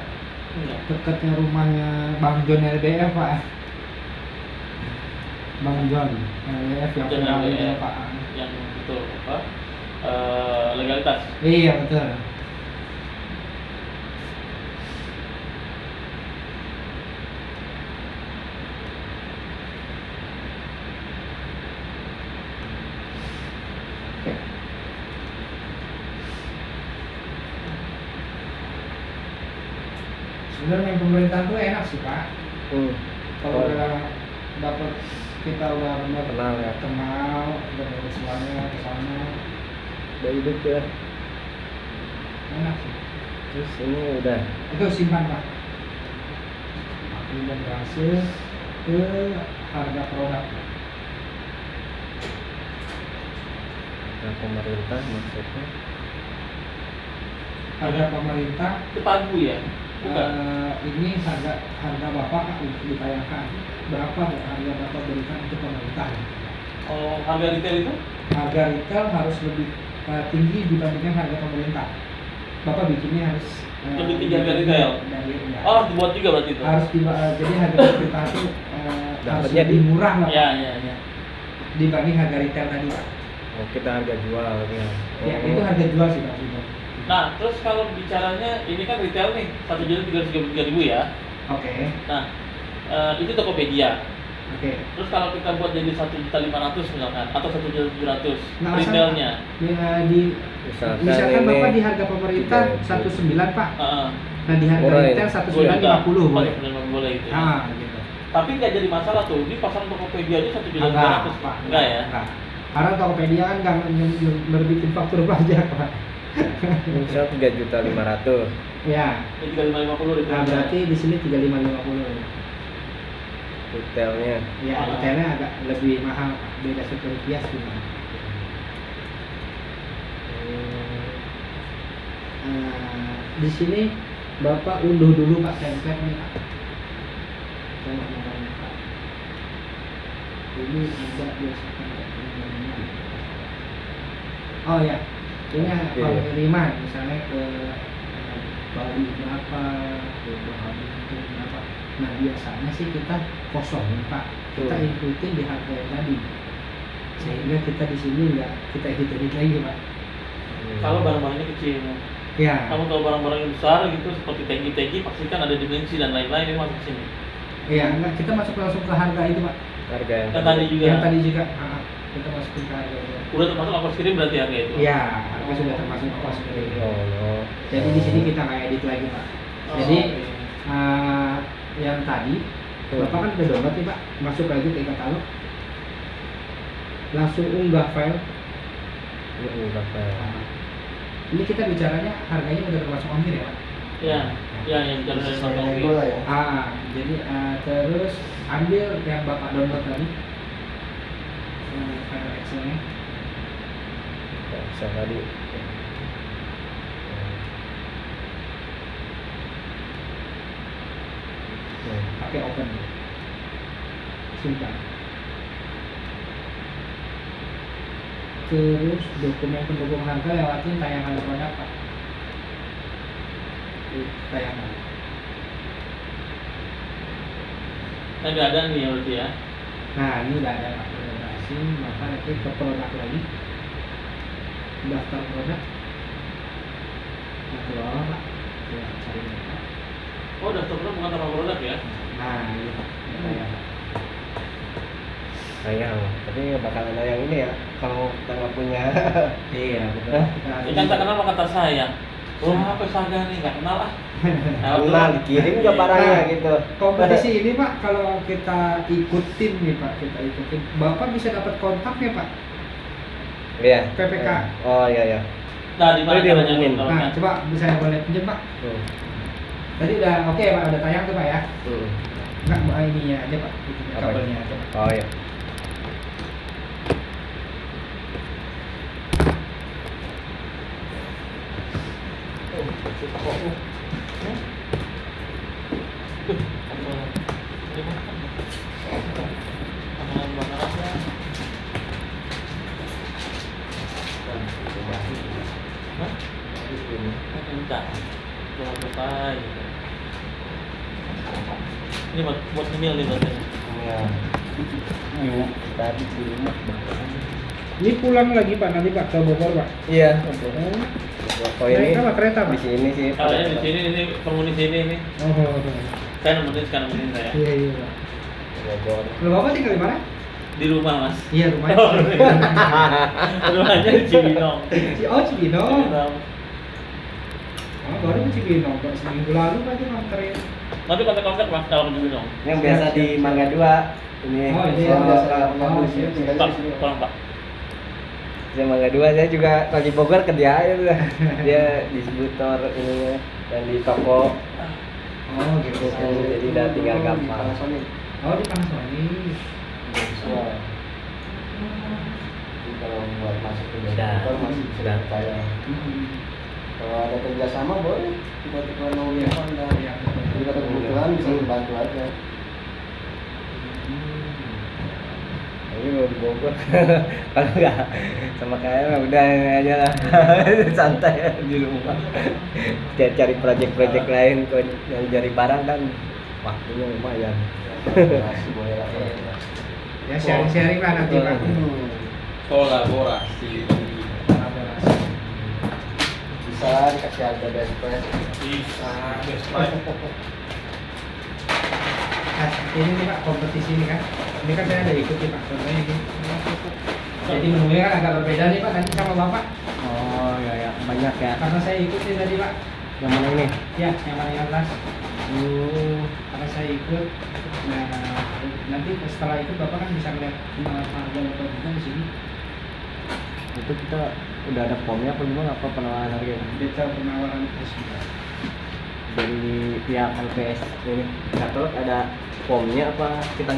Enggak. Dekatnya rumahnya Bang John LBF Pak. Bang John LBF yang John viral LBF. itu Pak. Yang betul apa? Legalitas. Iya betul. Sebenarnya pemerintahan tuh enak sih Pak. Kalau udah dapat kita udah benar Kenal ya. kenal, udah dapat semuanya ke sana, Udah hidup ya. enak sih. Terus ini udah Itu simpan Pak. Aku udah berhasil ke harga produk. ke pemerintah maksudnya. Harga pemerintah Itu pagu ya? Bukan. ini harga Bapak untuk ditayangkan. Berapa harga Bapak berikan untuk pemerintah? Oh, harga retail itu? Harga retail harus lebih tinggi dibandingkan harga pemerintah. Bapak bikinnya harus Lebih tinggi harga retail? Dari, ya. Oh, dibuat juga berarti itu? Harus jadi harga pemerintah itu harus Dapatnya lebih di- murah lah Pak, Ya, ya, ya. dibanding harga retail tadi Pak. Oh, kita harga jual ya. Ya itu harga jual sih Pak. Nah, terus kalau bicaranya, ini kan retail nih, 1.333.000 ya. Oke, Nah, itu Tokopedia. oke. Terus kalau kita buat jadi 1.500.000 misalkan, atau 1.700.000 Nah, retailnya. Ya, Misalkan, misalkan ini Bapak di harga pemerintah 3.000. 19 Pak. Heeh. Nah di harga Murah ya? retail 1950 boleh. Boleh itu. Ya. Ah gitu. Tapi nggak jadi masalah tuh, di pasang Tokopedia aja 1.200.000. Enggak, Pak. Enggak ya? Enggak. Karena Tokopedia kan nggak nerbitin faktur pajak Pak. misal 3.500.000. Ya. Ini 3.550 retailnya. Nah berarti di sini 3550. Retailnya. Ya, retailnya agak lebih mahal Pak. Beda Rp1 gimana? Di sini Bapak unduh dulu Pak template nih Pak. Saya mau Pak. Ini ada biasakan pengiriman. Oh ya, ini Oke. pengiriman misalnya ke Bali berapa, ke Bali itu berapa. Nah biasanya sih kita kosong Pak. Kita ikutin di harga yang tadi. Sehingga kita di sini nggak kita edit lagi Pak. Kalau barang-barangnya kecil, Ya. kamu tahu barang-barang yang besar gitu seperti tangki-tangki pasti kan ada dimensi dan lain-lain yang masuk ke sini. Iya, enggak, kita masuk langsung ke harga itu Pak. Harga yang Kan tadi juga. Yang tadi juga kita masukin ke harga itu. Udah termasuk ongkos kirim berarti harga itu. Iya, harga sudah termasuk ongkos kirim. Oh. Jadi di sini kita nggak edit lagi Pak. Oh, Jadi oke. yang tadi Bapak kan udah download nih Pak, masuk lagi ke katalog, langsung unggah file. Berapa ya? Ini kita bicaranya harganya udah termasuk ongkir ya Pak. Ya, ya yang jalan dari Sesuai Bang nego lah ya. Jadi terus ambil yang Bapak download tadi, file Excelnya. Bisa tadi. Pakai open, simpan. Terus dokumen pendukung harga lewatin tayangan produk Pak. Tayangan. Nah, nggak ada nih ya berarti ya. Nah ini udah ada Pak, udah berhasil. Maka nanti ke produk lagi, daftar produk, yang ke bawah Pak, ya, cari Pak. Oh, daftar produk bukan tambah produk ya? Nah ini Pak, ada tayangan. Sayang, tapi nggak bakalan ada yang ini ya kalau kita nggak punya. Iya betul. Ya kan tak kenal maka tak sayang. Siapa Saga nih? Nggak kenal ah. Nah, Kenal dikirim nggak barangnya Nah, gitu. Kompetisi ini Pak, kalau kita ikutin nih Pak, kita ikutin, Bapak bisa dapat kontaknya Pak, Iya. PPK. Oh iya. Nah, di mana Dia caranya hubungin. kalau Nah coba bisa boleh pinjam Pak. Tadi udah oke Pak, udah tayang tuh Pak ya. Enggak, ininya aja Pak, itunya, Apa? kabelnya aja Pak. Oh iya. Ini buat email nih berarti. Iya. Tadi di rumah. Ini pulang lagi Pak, nanti Pak ke Bogor Pak. Iya. Oh ini Naik apa kereta Pak? di sini sih. Kalian di sini ini penghuni sini ini. Oh. Saya nemenin sekarang nemenin saya. Iya iya Pak. Bogor. Lo Bapak tinggal di mana? Di rumah Mas. Iya rumahnya. Oh, rumahnya di Cibinong. Oh Cibinong. Cibinong. Oh baru ke Cibinong Pak, seminggu lalu Pak itu nganterin. Nanti kontak-kontak Mas kalau ke Cibinong. Yang biasa di Mangga 2 ini. Oh, ini Saya ya. biasa Oh, punya siap, sini, tinggal Pak, di sini. tolong Pak. Yang Mangga 2 saya juga kalau di Bogor ke dia aja tuh. Dia distributor ininya dan di toko. Oh gitu. Jadi udah tinggal Di gampang. Panasonic. Oh di Panasonic. Visual. Jadi kalau buat masuk ke Sudah. distributor masih bisa Sudah. percaya. Kalau ada kerjasama boleh, kita tukar mau Iya. Honda. Iya, betul. Jadi kalau kebutuhan bisa dibantu aja. Tapi kalau di Bogor kalau nggak sama kayak mah udah ini aja lah. Santai di rumah. Cari project-project lain kok yang cari barang kan waktunya lumayan. Masih boleh lah. Ya sharing-sharing lah nanti Pak. Kolaborasi. Bisa dikasih harga best price. Bisa. Best price. Nah, ini nih Pak, kompetisi ini kan. Ini kan saya ada ikut nih Pak, contohnya ini. Jadi menunya kan agak berbeda nih Pak, nanti sama Bapak. Oh ya banyak ya. Karena saya ikut nih tadi Pak. Yang mana ini? Ya, yang mana yang last. Karena saya ikut. Nah, nanti setelah ikut Bapak kan bisa melihat harga Bapak juga di sini. Itu kita udah ada formnya apa gimana apa penawaran harga? Detail penawaran itu sudah. dari pihak LPS ini katalog ada formnya apa kita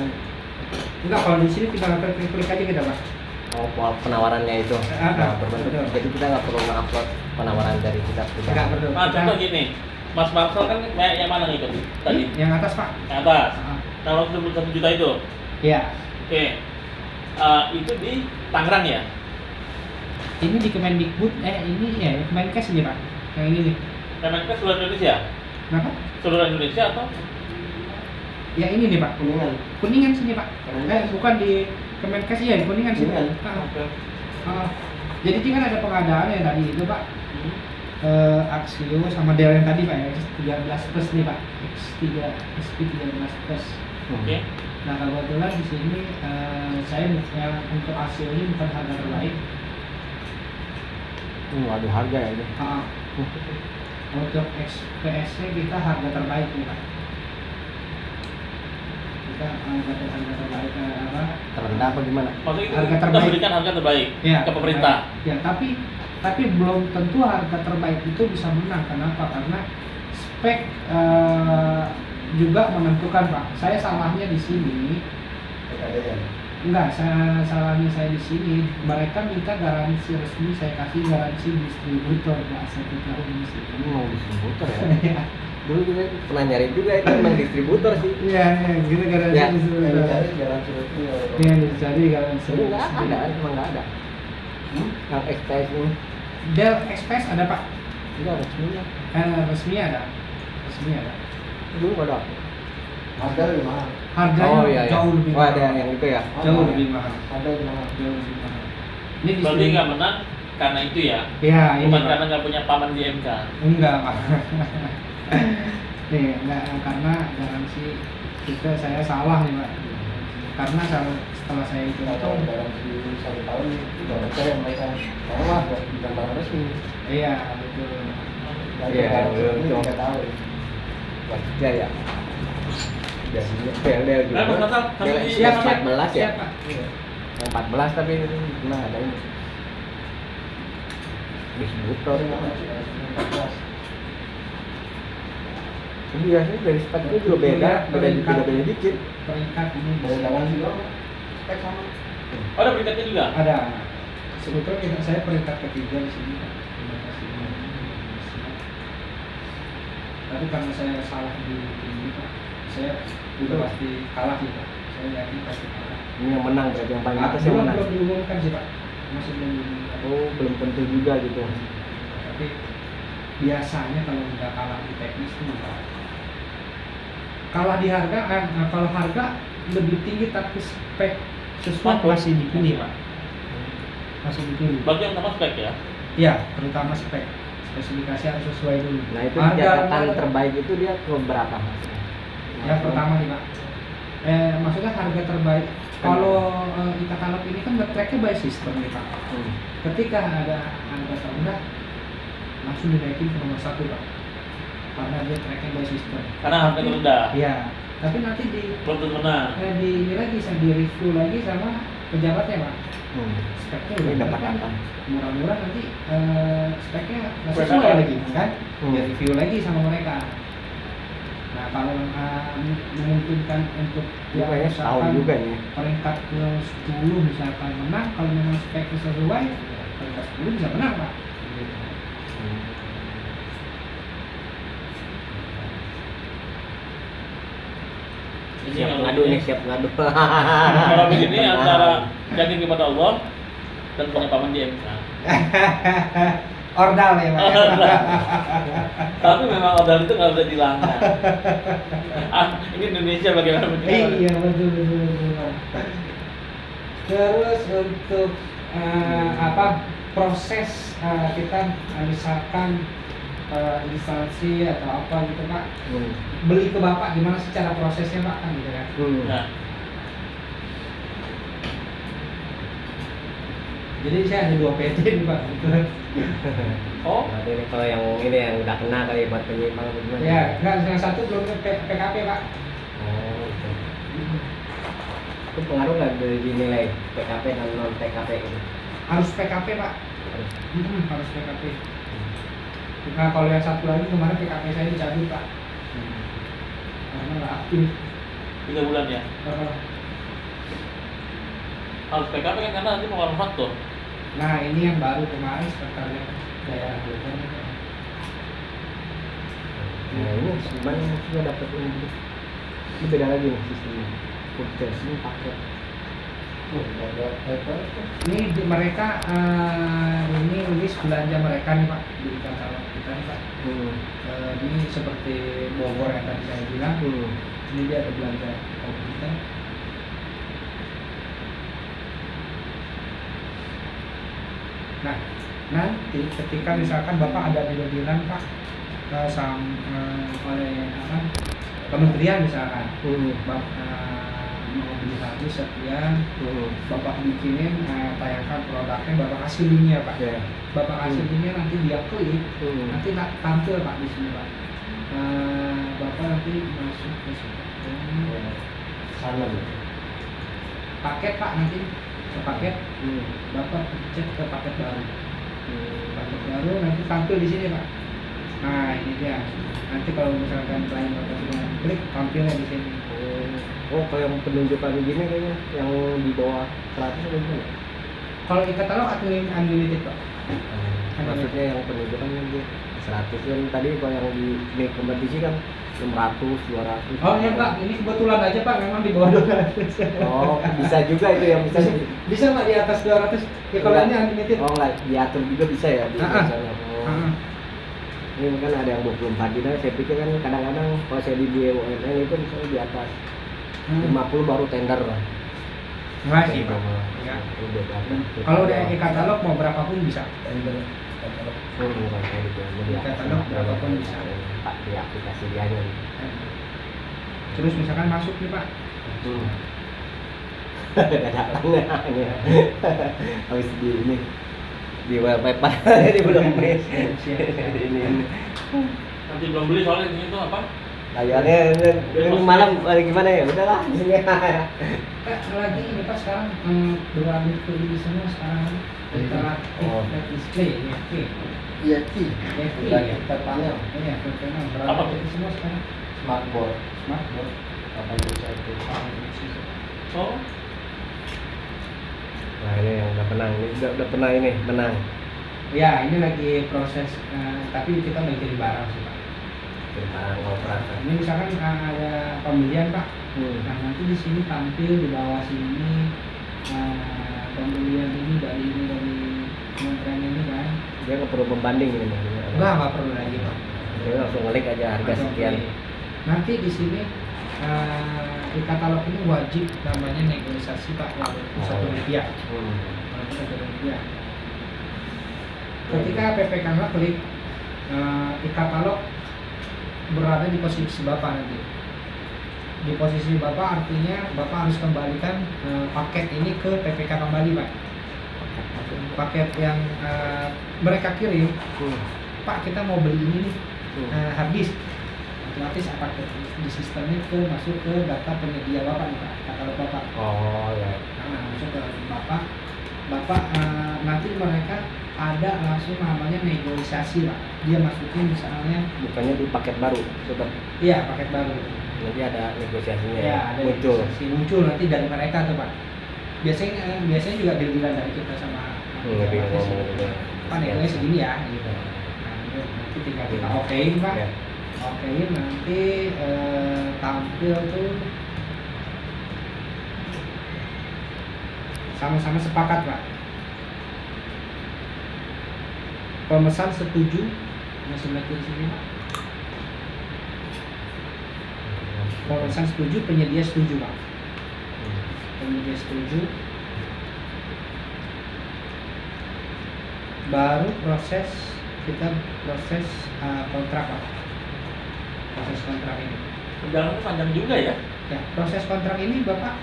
Enggak, kalau di sini tinggal klik aja kita Pak. penawarannya itu Ah, berbentuk, betul. jadi kita nggak perlu nge-upload penawaran dari kita Enggak pribadi. perlu. Nah, contoh gini, Mas Marcel kan yang mana ngikut tadi? Yang atas Pak. Yang atas. Ah, Kalau 21 juta itu. Iya. Oke. Itu di Tangerang ya? Ini di Kemendikbud, ini ya Kemenkes ini Pak. Yang ini nih. Kemenkes seluruh Indonesia? Kenapa? Seluruh Indonesia atau? Yang ini nih Pak. Kuningan. Kuningan sini Pak. Kemenkes. Bukan di Kemenkes ya, di Kuningan sini. Kuningan. Jadi kan ada pengadaan ya tadi itu Pak. Aksio sama Del yang tadi Pak ya, X13 plus nih Pak. X3 SP13 plus. Oke. Nah kebetulan di sini saya yang untuk Aksio ini bukan harga terbaik. Waduh, harga ya ini. Untuk XPS-nya kita harga terbaik nih Pak. Kita harga terbaik apa? Terendah apa gimana? Maksudnya itu Harga kita terbaik. berikan harga terbaik Ya, ke pemerintah. terbaik. Ya, tapi belum tentu harga terbaik itu bisa menang. Kenapa? Karena spek juga menentukan Pak. Saya salahnya di sini. PKDN. Enggak, salahnya saya di sini. Mereka minta garansi resmi, saya kasih garansi distributor Pak. 1 tahun di sini. Ini mau distributor ya? Iya, Dulu kita pernah nyari juga itu emang distributor sih. iya, gitu garansi Ya. distributor. Yang cari jalan surutnya. Iya, dicari garansi. Ini nggak ada, emang nggak ada. Yang XPS ini Del Express ada Pak. nggak ada semuanya. Resmi ada. Resmi ada. Dulu nggak ada. Harga lebih mahal. Harganya iya. jauh lebih Oh, ada yang itu ya. Jauh lebih mahal. Harga lebih mahal. Jauh lebih mahal. Ini Berarti nggak menang karena itu ya? Ya, ini Bukan Pak. karena nggak punya paman di MK. Enggak Pak. Nih, enggak karena garansi kita saya salah nih Pak. Karena setelah saya itu Kalau garansi 1 tahun tidak percaya mereka. Karena mah bukan barang resmi. iya betul. Iya, belum. 3 tahun. Wajah ya. Biasanya PLDL juga. Nah, Mas Marcel, PLDL tapi Siap, yang siap. 14 ya. Siap Pak. Yang 14 tapi itu pernah ada ini. Distributor. Ini biasanya dari spek itu juga beda, beda dikit. Peringkat ini Dari garansi doang. Spek sama. Oh, ada peringkatnya juga? ada. Sebetulnya saya peringkat ketiga di sini Pak. Terima kasih. Tapi karena saya salah di ini Pak, saya itu pasti kalah sih Pak. Saya yakin pasti kalah. Ini yang menang berarti yang paling atas yang belum menang. belum diumumkan sih Pak, masih belum diumumkan. Oh, belum tentu juga gitu. Tapi biasanya kalau udah kalah di teknis tuh Pak, kalah di harga, kalau harga lebih tinggi tapi spek sesuai masih dipilih Pak, masih dipilih. Berarti yang utama spek ya? Iya, terutama spek, spesifikasi harus sesuai dulu. Nah, itu Harga catatan harga- terbaik itu dia ke berapa? Yang pertama nih Pak, maksudnya harga terbaik. Kalau e-katalog ini kan nge-tracknya by system nih Pak. Hmm. Ketika ada harga terendah, langsung dinaikin ke nomor 1 Pak, karena dia tracknya by system. Karena harga Tapi- terendah. Iya, tapi nanti Belum tentu menang. di ini lagi, saya di review lagi sama pejabatnya Pak. Hmm. Speknya Ini udah dapat kan apa? murah-murah, nanti speknya nggak Sesuai sesuai kan? lagi kan, Hmm. di review lagi sama mereka. Nah kalau memungkinkan untuk Ini kayaknya setahun juga nih. peringkat ke 10 misalkan menang, kalau memang speknya sesuai, peringkat 10 bisa menang Pak. Hmm. Ini Siap kalau ngadu begini- nih, siap ngadu. Kalau begini antara yakin kepada Allah dan punya paman di MK. Ordal ya Pak. Tapi memang order itu nggak bisa dihilangkan. Ini Indonesia bagaimana begini? Iya betul. Terus untuk proses kita misalkan instansi atau apa gitu Pak, Hmm. beli ke Bapak gimana sih cara prosesnya Pak kan gitu kan. Hmm. Nah, Jadi saya ada 2 PT nih Pak gitu. oh, Berarti ini kalau yang ini yang udah kena kali buat penyimpang atau gimana? Ya, enggak yang satu belum PKP Pak. Oh, gitu. Itu pengaruh nggak dari dinilai PKP dan non PKP gitu? Harus PKP Pak. Harus. Harus PKP. Nah kalau yang satu lagi kemarin PKP saya dicabut Pak, karena nggak aktif. 3 bulan ya. Harus PKP kan karena nanti pengaruh faktor. Nah ini yang baru kemarin sekretariat daerah Bogor. Nah ini sebenarnya sudah dapat ini beda lagi nih sistemnya. Purchasing paket. Ini mereka ini list belanja mereka nih Pak di katalog kita nih Pak. Ini seperti Bogor yang tadi saya bilang. Ini dia ada belanja kita. Nah nanti ketika misalkan Bapak ada deal-dealan Pak oleh apa kementerian misalkan, mau beli habis sekian, Bapak bikinin tayangkan produknya, Bapak kasih linknya Pak. Ya. Bapak kasih linknya nanti dia klik, nanti tampil Pak di sini Pak. Bapak nanti masuk ke situ. Sana Paket Pak nanti ke paket, Bapak cek ke paket baru. Paket baru nanti tampil di sini Pak. Nah ini dia. Nanti kalau misalkan klien Bapak sudah klik tampilnya di sini. Oh, kalau yang penunjukan gini kayaknya yang di bawah 100 atau gimana? Kalau di katalog atau unlimited Pak? Maksudnya yang penunjukan yang di 100 kan tadi kalau yang di ini kompetisi kan 600, 200. Oh iya Pak, ini kebetulan aja Pak memang di bawah 200. Oh, bisa juga itu yang bisa. Bisa nggak di atas 200? Ya kalau ini unlimited. Oh, nggak diatur juga bisa ya di Ah, ah. misalnya. Oh. Ini kan ada yang 24 juta, saya pikir kan kadang-kadang kalau saya di BUMN itu misalnya di atas 50 baru tender lah. Enggak sih Pak. Ya. Ya. Kalau udah di katalog mau berapapun bisa. Bukan saya di Katalog berapapun bisa. Pak di aplikasi dia aja. Terus misalkan masuk nih Pak. Dadakannya ini ya. Habis di ini di website Pak di belum ini. Nanti belum beli soalnya ini tuh apa? Layarnya ini malam gimana ya? Udahlah di sini. Lagi ini Pak sekarang beralih ke ini semua sekarang interaktif display ya. Iya Udah kita panel Iya, terkenal Apa beralih tuh? ke semua sekarang. smartboard Smartboard. apa bisa itu Oh, Nah ini yang udah menang, ini udah pernah ini menang. Ya ini lagi proses tapi kita lagi jadi barang sih Pak. Barang operasi. Ini misalkan ada pembelian Pak. Nah nanti di sini tampil di bawah sini pembelian ini dari kementerian ini kan. Dia nggak perlu membanding ini nih. Nggak perlu lagi Pak. Dia langsung ngelik aja harga Langsung sekian. beli. Nanti di sini di katalog ini wajib namanya negosiasi Pak walaupun Rp1. Walaupun Rp1. Ketika PPK klik di katalog berada di posisi Bapak nanti. Di posisi Bapak artinya Bapak harus kembalikan paket ini ke PPK kembali Pak. Paket yang mereka kirim, Pak kita mau beli ini nih, habis. Otomatis paket di sistemnya ke masuk ke data penyedia Bapak nih Pak, katalog Bapak. Oh ya. Nah, masuk ke Bapak. Bapak nanti mereka ada langsung namanya negosiasi Pak. Dia masukin misalnya Bukannya di paket baru, tetap iya paket baru. nanti ada negosiasinya Ya, ada muncul. negosiasi. Muncul nanti dari mereka tuh Pak. Biasanya juga deal-dealan dari kita sama Lebih artis. ngomong gitu. Pak nilainya segini ya gitu. Nah, nanti tinggal kita okein Pak. Ya. Okein nanti tampil tuh sama-sama sepakat Pak. Pemesan setuju, masih lagi di sini Pak. Pemesan setuju, penyedia setuju Pak. Penyedia setuju. Baru kita proses kontrak Pak. Proses kontrak ini. perjalanannya panjang juga ya. Ya, proses kontrak ini Bapak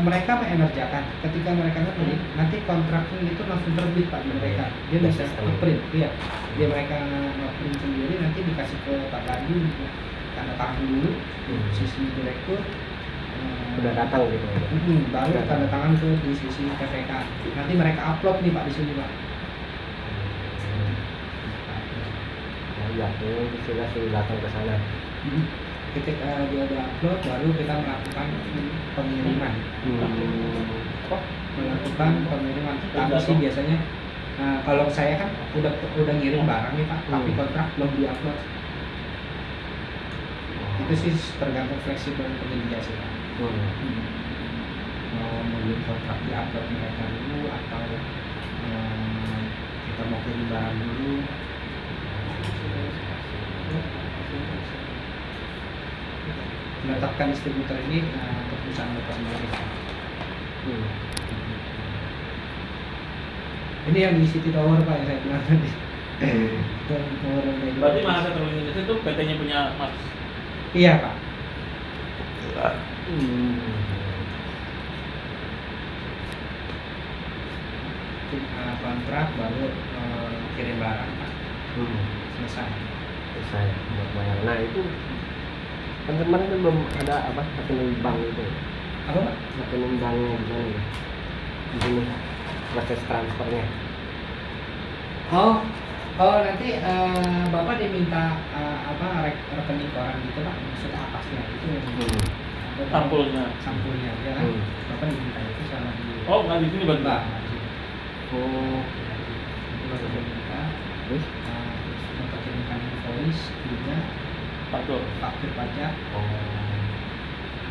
mereka mengerjakan. Ketika mereka ngeprint, nanti kontraknya itu langsung terbit Pak di mereka. Dia bisa ngeprint, iya. Dia mereka ngeprint sendiri nanti dikasih ke Pak Gadi untuk tanda tangan dulu, sisi direktur. Udah datang gitu. Baru tanda tangan ke di sisi PPK. Nanti mereka upload nih Pak di sini Pak. pajaknya itu sudah datang ke sana. Ketika dia udah upload baru kita melakukan pengiriman. Melakukan pengiriman. Tapi sih biasanya kalau saya kan udah ngirim barang nih Pak, tapi kontrak belum diupload. Itu sih tergantung fleksibel penyedia sih Pak. Mau nunggu kontrak diupload mereka dulu atau kita mau kirim barang dulu. Menetapkan distributor ini keputusan Bapak sendiri. Ini yang di City Tower Pak yang saya bilang tadi. Tower yang Berarti Mahasa Terminal Indonesia itu PT-nya punya Mas. Iya Pak. Kontrak baru kirim barang Pak. Selesai. Selesai buat bayar. Nah itu kan kemarin kan belum ada rekening bank itu. Apa Pak? Rekening banknya di sana. Di sini proses transfernya. Oh nanti Bapak diminta rekening koran gitu Pak, maksud apasnya itu yang Sampulnya. sampulnya ya kan? Bapak diminta itu sama di Oh, nggak di sini berarti. Mbak. Oh, Itu Bapak diminta terus? terus memperkirimkan invoice juga Faktur. faktur pajak.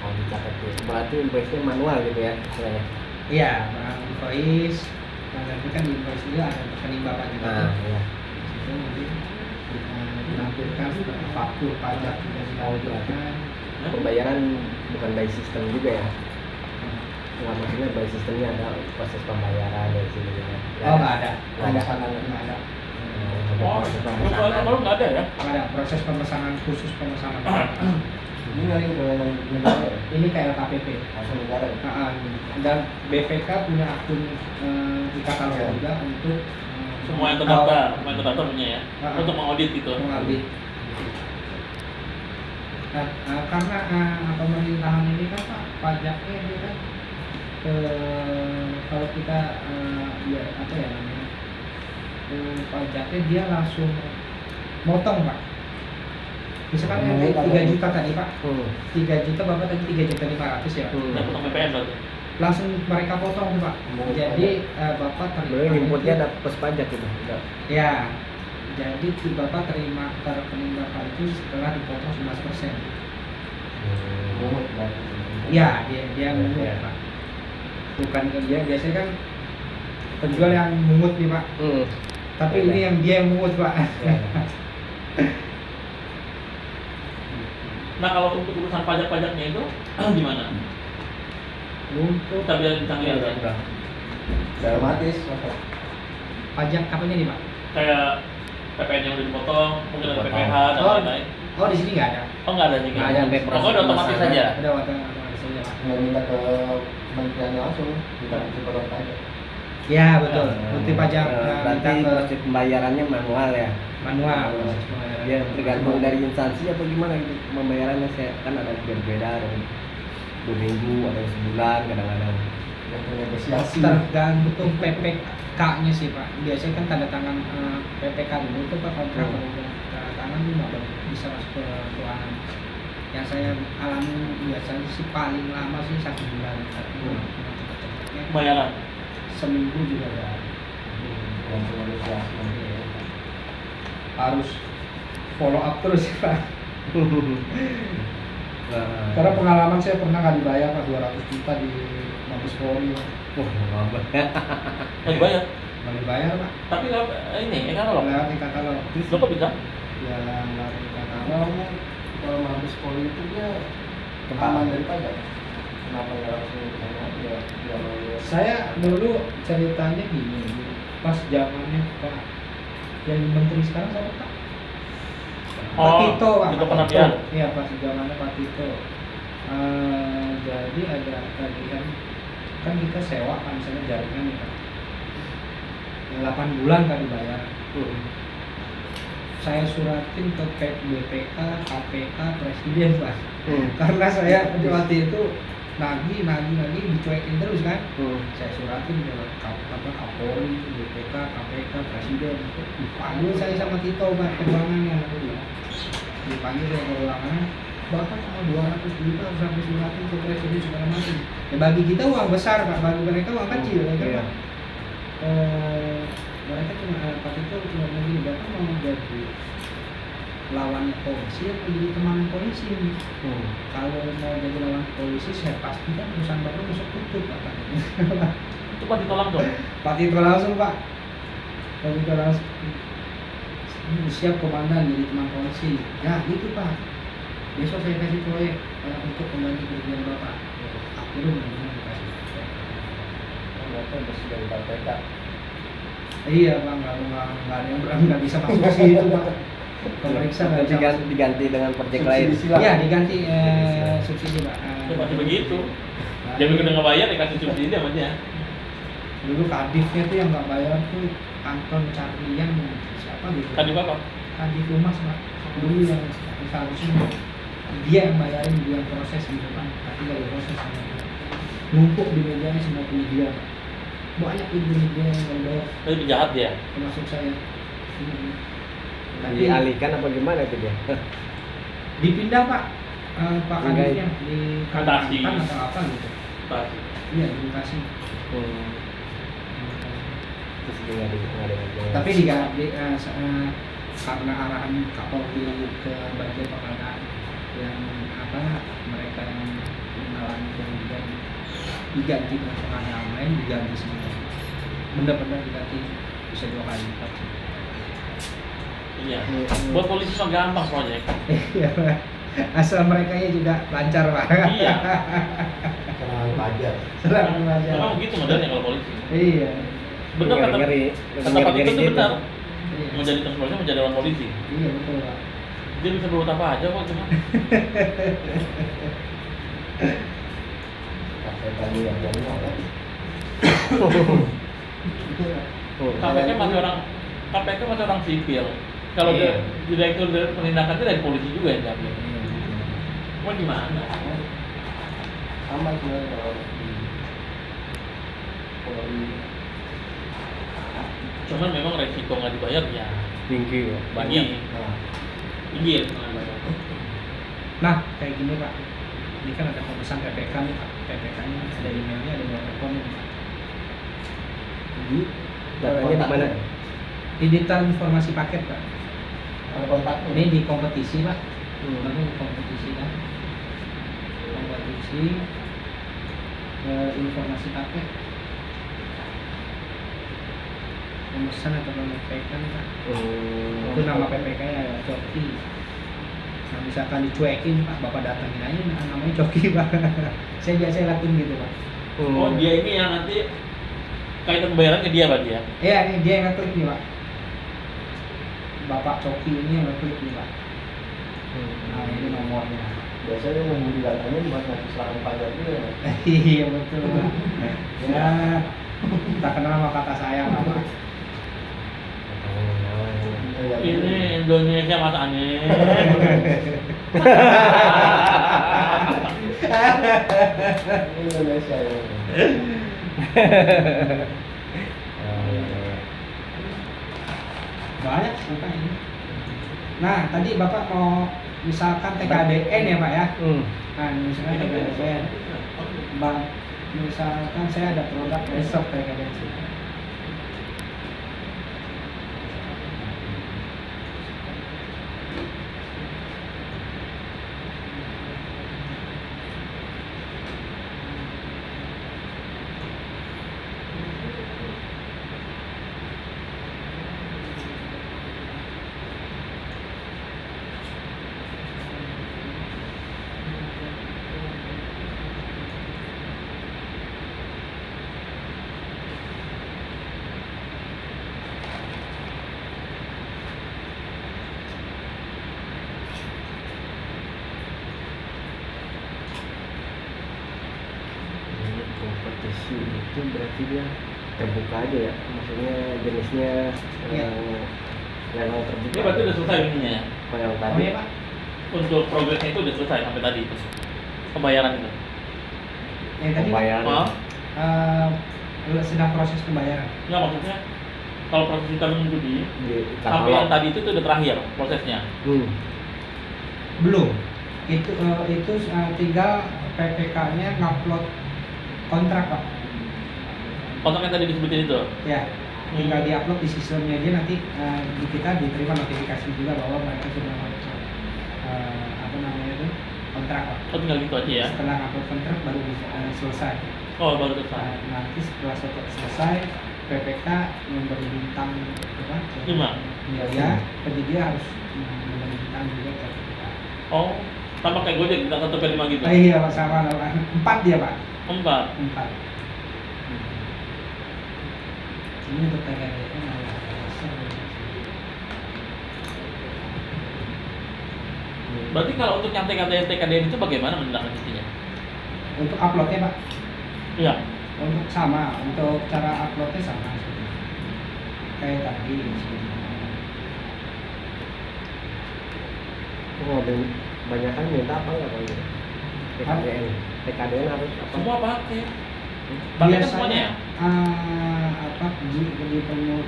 Oh dicatat ya. Berarti invoice-nya manual gitu ya istilahnya. Iya, invoice. Nah, nanti kan di invoice juga ada rekening Bapak juga. Iya. Itu nanti ditampilkan faktur pajak juga ditampilkan. Pembayaran bukan by system juga ya? Nggak, maksudnya by systemnya ada proses pembayaran dari sini ya? Oh nggak ada, Nggak ada. nggak ada. Oh, Proses kalau pemesanan. kalau nggak ada ya? Nggak ada proses pemesanan khusus pemesanan. Ini dari ke negara ya? Ini kayak KPP. Langsung negara ya? Dan BPK punya akun e-katalog juga untuk Semua yang terdaftar punya ya. Untuk mengaudit gitu. mengaudit. Nah, karena pemerintahan ini kan Pak, pajaknya dia kan kalau kita ya apa ya namanya pajaknya dia langsung motong Pak. Misalkan yang 3 juta tadi Pak, 3 juta Bapak tadi 3.500.000 ya. Dan potong BPN berarti. Langsung mereka potong tuh Pak. Jadi Bapak Sebenarnya inputnya ada pos pajak gitu. ya. Jadi Bapak terima ke rekening Bapak itu setelah dipotong 11%. Mungut berarti. Iya, dia mungut Pak. Bukan dia biasanya kan penjual yang mungut nih Pak. Tapi Iya. ini yang dia yang mungut Pak. Nah, kalau untuk urusan pajak-pajaknya itu gimana? Untuk Kita biar bisa ngeliat ya. Secara otomatis. pajak apanya nih Pak? Kayak PPN yang udah dipotong, mungkin ada Dipotong. PPH dan Oh. lain-lain. Oh di sini nggak ada. Oh, nggak ada nih. Nggak ada, sampai Oh, proses udah otomatis pemasaran. saja. Ada otomatis saja Pak. Nggak minta ke kementerian langsung, minta ke potong pajak. Ya betul. Bukti pajak Berarti minta ke proses pembayarannya manual ya? manual. proses pembayaran. Ya tergantung dari instansi apa gimana gitu pembayarannya, saya kan ada berbeda, ada 2 minggu, ada sebulan kadang-kadang. Yang negosiasi. Tergantung PPK-nya sih Pak. Biasanya kan tanda tangan PPK dulu itu Pak kontrak kalau udah tanda tangan itu nggak bisa masuk ke keuangan. Yang saya alami biasanya sih paling lama sih 1 bulan. 1 bulan. Cepet-cepetnya Pembayaran. seminggu juga udah. Yang negosiasi. Harus follow up terus ya Pak. Nah, Karena pengalaman saya pernah nggak dibayar Pak 200 juta di Mabes Polri. apa? Nggak dibayar. Nggak dibayar Pak. Tapi ini, katalog. Lewat e-katalog. Lo kok bisa? Ya lewat e-katalog. Namanya kalau Mabes Polri itu dia aman dari pajak. Kenapa nggak langsung ke sana? Ya, Saya dulu ceritanya gini, pas zamannya Pak yang menteri sekarang siapa Pak? Pak Oh, Tito Pak. Tito Pak Karnavian. Iya pas zamannya Pak Tito. Jadi ada tagihan kan kita sewa kan misalnya jaringan nih Pak. 8 bulan kan dibayar. Saya suratin ke BPK, KPK, Presiden Pak. Karena saya waktu itu nagih dicuekin terus kan. Hmm. Saya suratin ke Kapolri, BPK, KPK, Presiden. Dipanggil saya sama Tito Pak ke ruangannya. Dipanggil saya ke ruangannya. Bapak sama 200 juta harus sampai suratin ke Presiden segala macam. Ya bagi kita uang besar Pak, bagi mereka uang kecil ya kan Iya. Pak. Mereka cuma Pak Tito cuma begini, Bapak mau jadi lawan polisi atau jadi teman polisi nih? Hmm. Kalau mau jadi lawan polisi saya pastikan perusahaan Bapak masuk tutup Pak. Coba ditolak dong. Pak Tito langsung Pak. Pak Tito langsung siap komandan jadi teman polisi. Ya gitu Pak. Besok saya kasih proyek untuk pengganti kerugian Bapak. Akhirnya benar-benar dikasih. Ternyata bersih dari KPK. Iya Pak, nggak ada yang berani nggak bisa masuk ke situ Pak. Pemeriksa nggak bisa masuk. diganti dengan proyek Subsidi lain. silang. Iya diganti subsidi Pak. Itu pasti begitu. Nah, Jadi udah nggak bayar dikasih subsidi sama dia. dulu kadifnya tuh yang nggak bayar tuh Anton Carlian siapa gitu. Kadif apa? Kadif Humas Pak. Dulu yang seharusnya dia yang bayarin, dia yang proses gitu kan. Tapi nggak diproses sama dia. Numpuk di mejanya semua media Pak. Banyak itu media yang nggak bayar, Tapi penjahat dia. termasuk saya. Tapi Dialihkan apa gimana itu dia? dipindah Pak. Pak Enggak, Kadifnya di Bekasi. Kalimantan atau apa gitu. Pasti. Iya di Bekasi. Hmm. Terus dia nggak ada Tapi karena arahan Kapolri ke bagian pengadaan yang mereka yang mengalami kemudian diganti dengan pengadaan lain, diganti semua. Benar-benar diganti bisa 2 kali lipat. Iya. Buat polisi mah gampang proyek. Iya, asal mereka juga lancar Pak. Iya. Serangan pajak. Serang aja. Memang begitu modelnya kalau polisi. Iya. Benar kata ngeri Pak Tito itu benar. Iya. Mau jadi terus polisi, mau jadi lawan polisi. Iya betul Pak. Dia bisa berbuat apa aja kok cuma. KPK yang ngomong kan. KPK masih orang sipil. Kalau Iya. direktur penindakan itu dari polisi juga yang diambil. Mau gimana? Sama sebenarnya kalau di Polri. Cuman memang resiko nggak dibayar ya tinggi ya, banyak. tinggi. Nah, kayak gini Pak. Ini kan ada pemesan PPK nih Pak. PPK-nya ada emailnya, ada nomor teleponnya Pak. Jadi datanya di mana? Di detail informasi paket Pak. Ada kontaknya. Ini di kompetisi Pak. Hmm. Baru di kompetisi kan. Kompetisi informasi paket. Pemesan atau nomor PPK nih Pak. Itu nama PPK-nya ya, Coki. Nah, misalkan dicuekin Pak, Bapak datangin aja namanya Coki Pak. Saya biasa lakuin gitu Pak. Oh dia ini yang nanti kaitan pembayaran ke dia Pak dia. Iya, ini dia yang ngeklik nih Pak. Bapak Coki ini yang ngeklik nih Pak. Nah, ini nomornya. Biasanya yang membeli datanya buat ngasih serangan pajak juga ya. Iya betul Pak. Ya, tak kenal sama kata sayang lah Pak. Ini Indonesia Mas Anies. Ini Indonesia ya. Banyak Bapak ini. Nah, tadi Bapak mau misalkan TKDN ya Pak ya. Nah, misalkan TKDN. Bang, misalkan saya ada produk besok TKDN. Kompetisi itu berarti dia terbuka aja ya, maksudnya jenisnya Iya. lelang terbuka. Ini berarti udah selesai ininya ya. Yang Oh tadi. iya Pak. Untuk progresnya itu udah selesai sampai tadi itu. Pembayaran itu. tadi Pembayaran. sedang proses pembayaran. Nggak, maksudnya kalau proses kita menunggu di Di sampai yang katalog. tadi itu tuh udah terakhir prosesnya. Belum. Itu tinggal PPK-nya ngupload kontrak, Pak. Kontrak yang tadi disebutin itu. Ya, tinggal diupload di sistemnya aja, nanti kita diterima notifikasi juga bahwa mereka sudah apa namanya itu kontrak, Pak. Oh, tinggal gitu aja ya. Setelah upload kontrak baru bisa selesai. Oh, baru selesai. Nanti setelah selesai PPK memberi bintang apa? 5. Ya, jadi dia harus memberi bintang juga ke PPK. Oh, sama kayak Gojek bintang 1/5 gitu. Iya, Pak, sama 4 dia, Pak. 4. 4. Ini untuk TKDN ada Berarti kalau untuk yang TKDN itu bagaimana menindaklanjutinya? untuk uploadnya, Pak. Iya. Untuk cara uploadnya sama sebenarnya. Kayak tadi sebenarnya. Banyak kan minta apa nggak kalau gitu? TKDN. TKDN harus apa? Semua pakai. Pakai kan semuanya ya? Apa di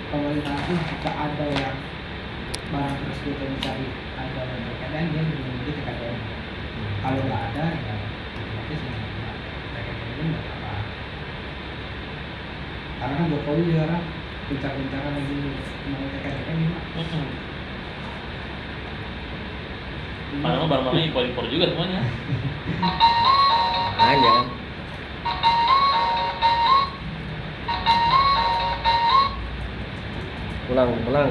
pemerintahan jika ada yang barang tersebut yang dicari ada TKDN, dia menjadi TKDN. Kalau nggak ada, ya otomatis ya TKDN nggak apa. Karena kan Jokowi juga kan gencar-gencaran lagi mau TKDN ini, Pak. Padahal barang-barangnya impor-impor juga semuanya. Aja. Pulang.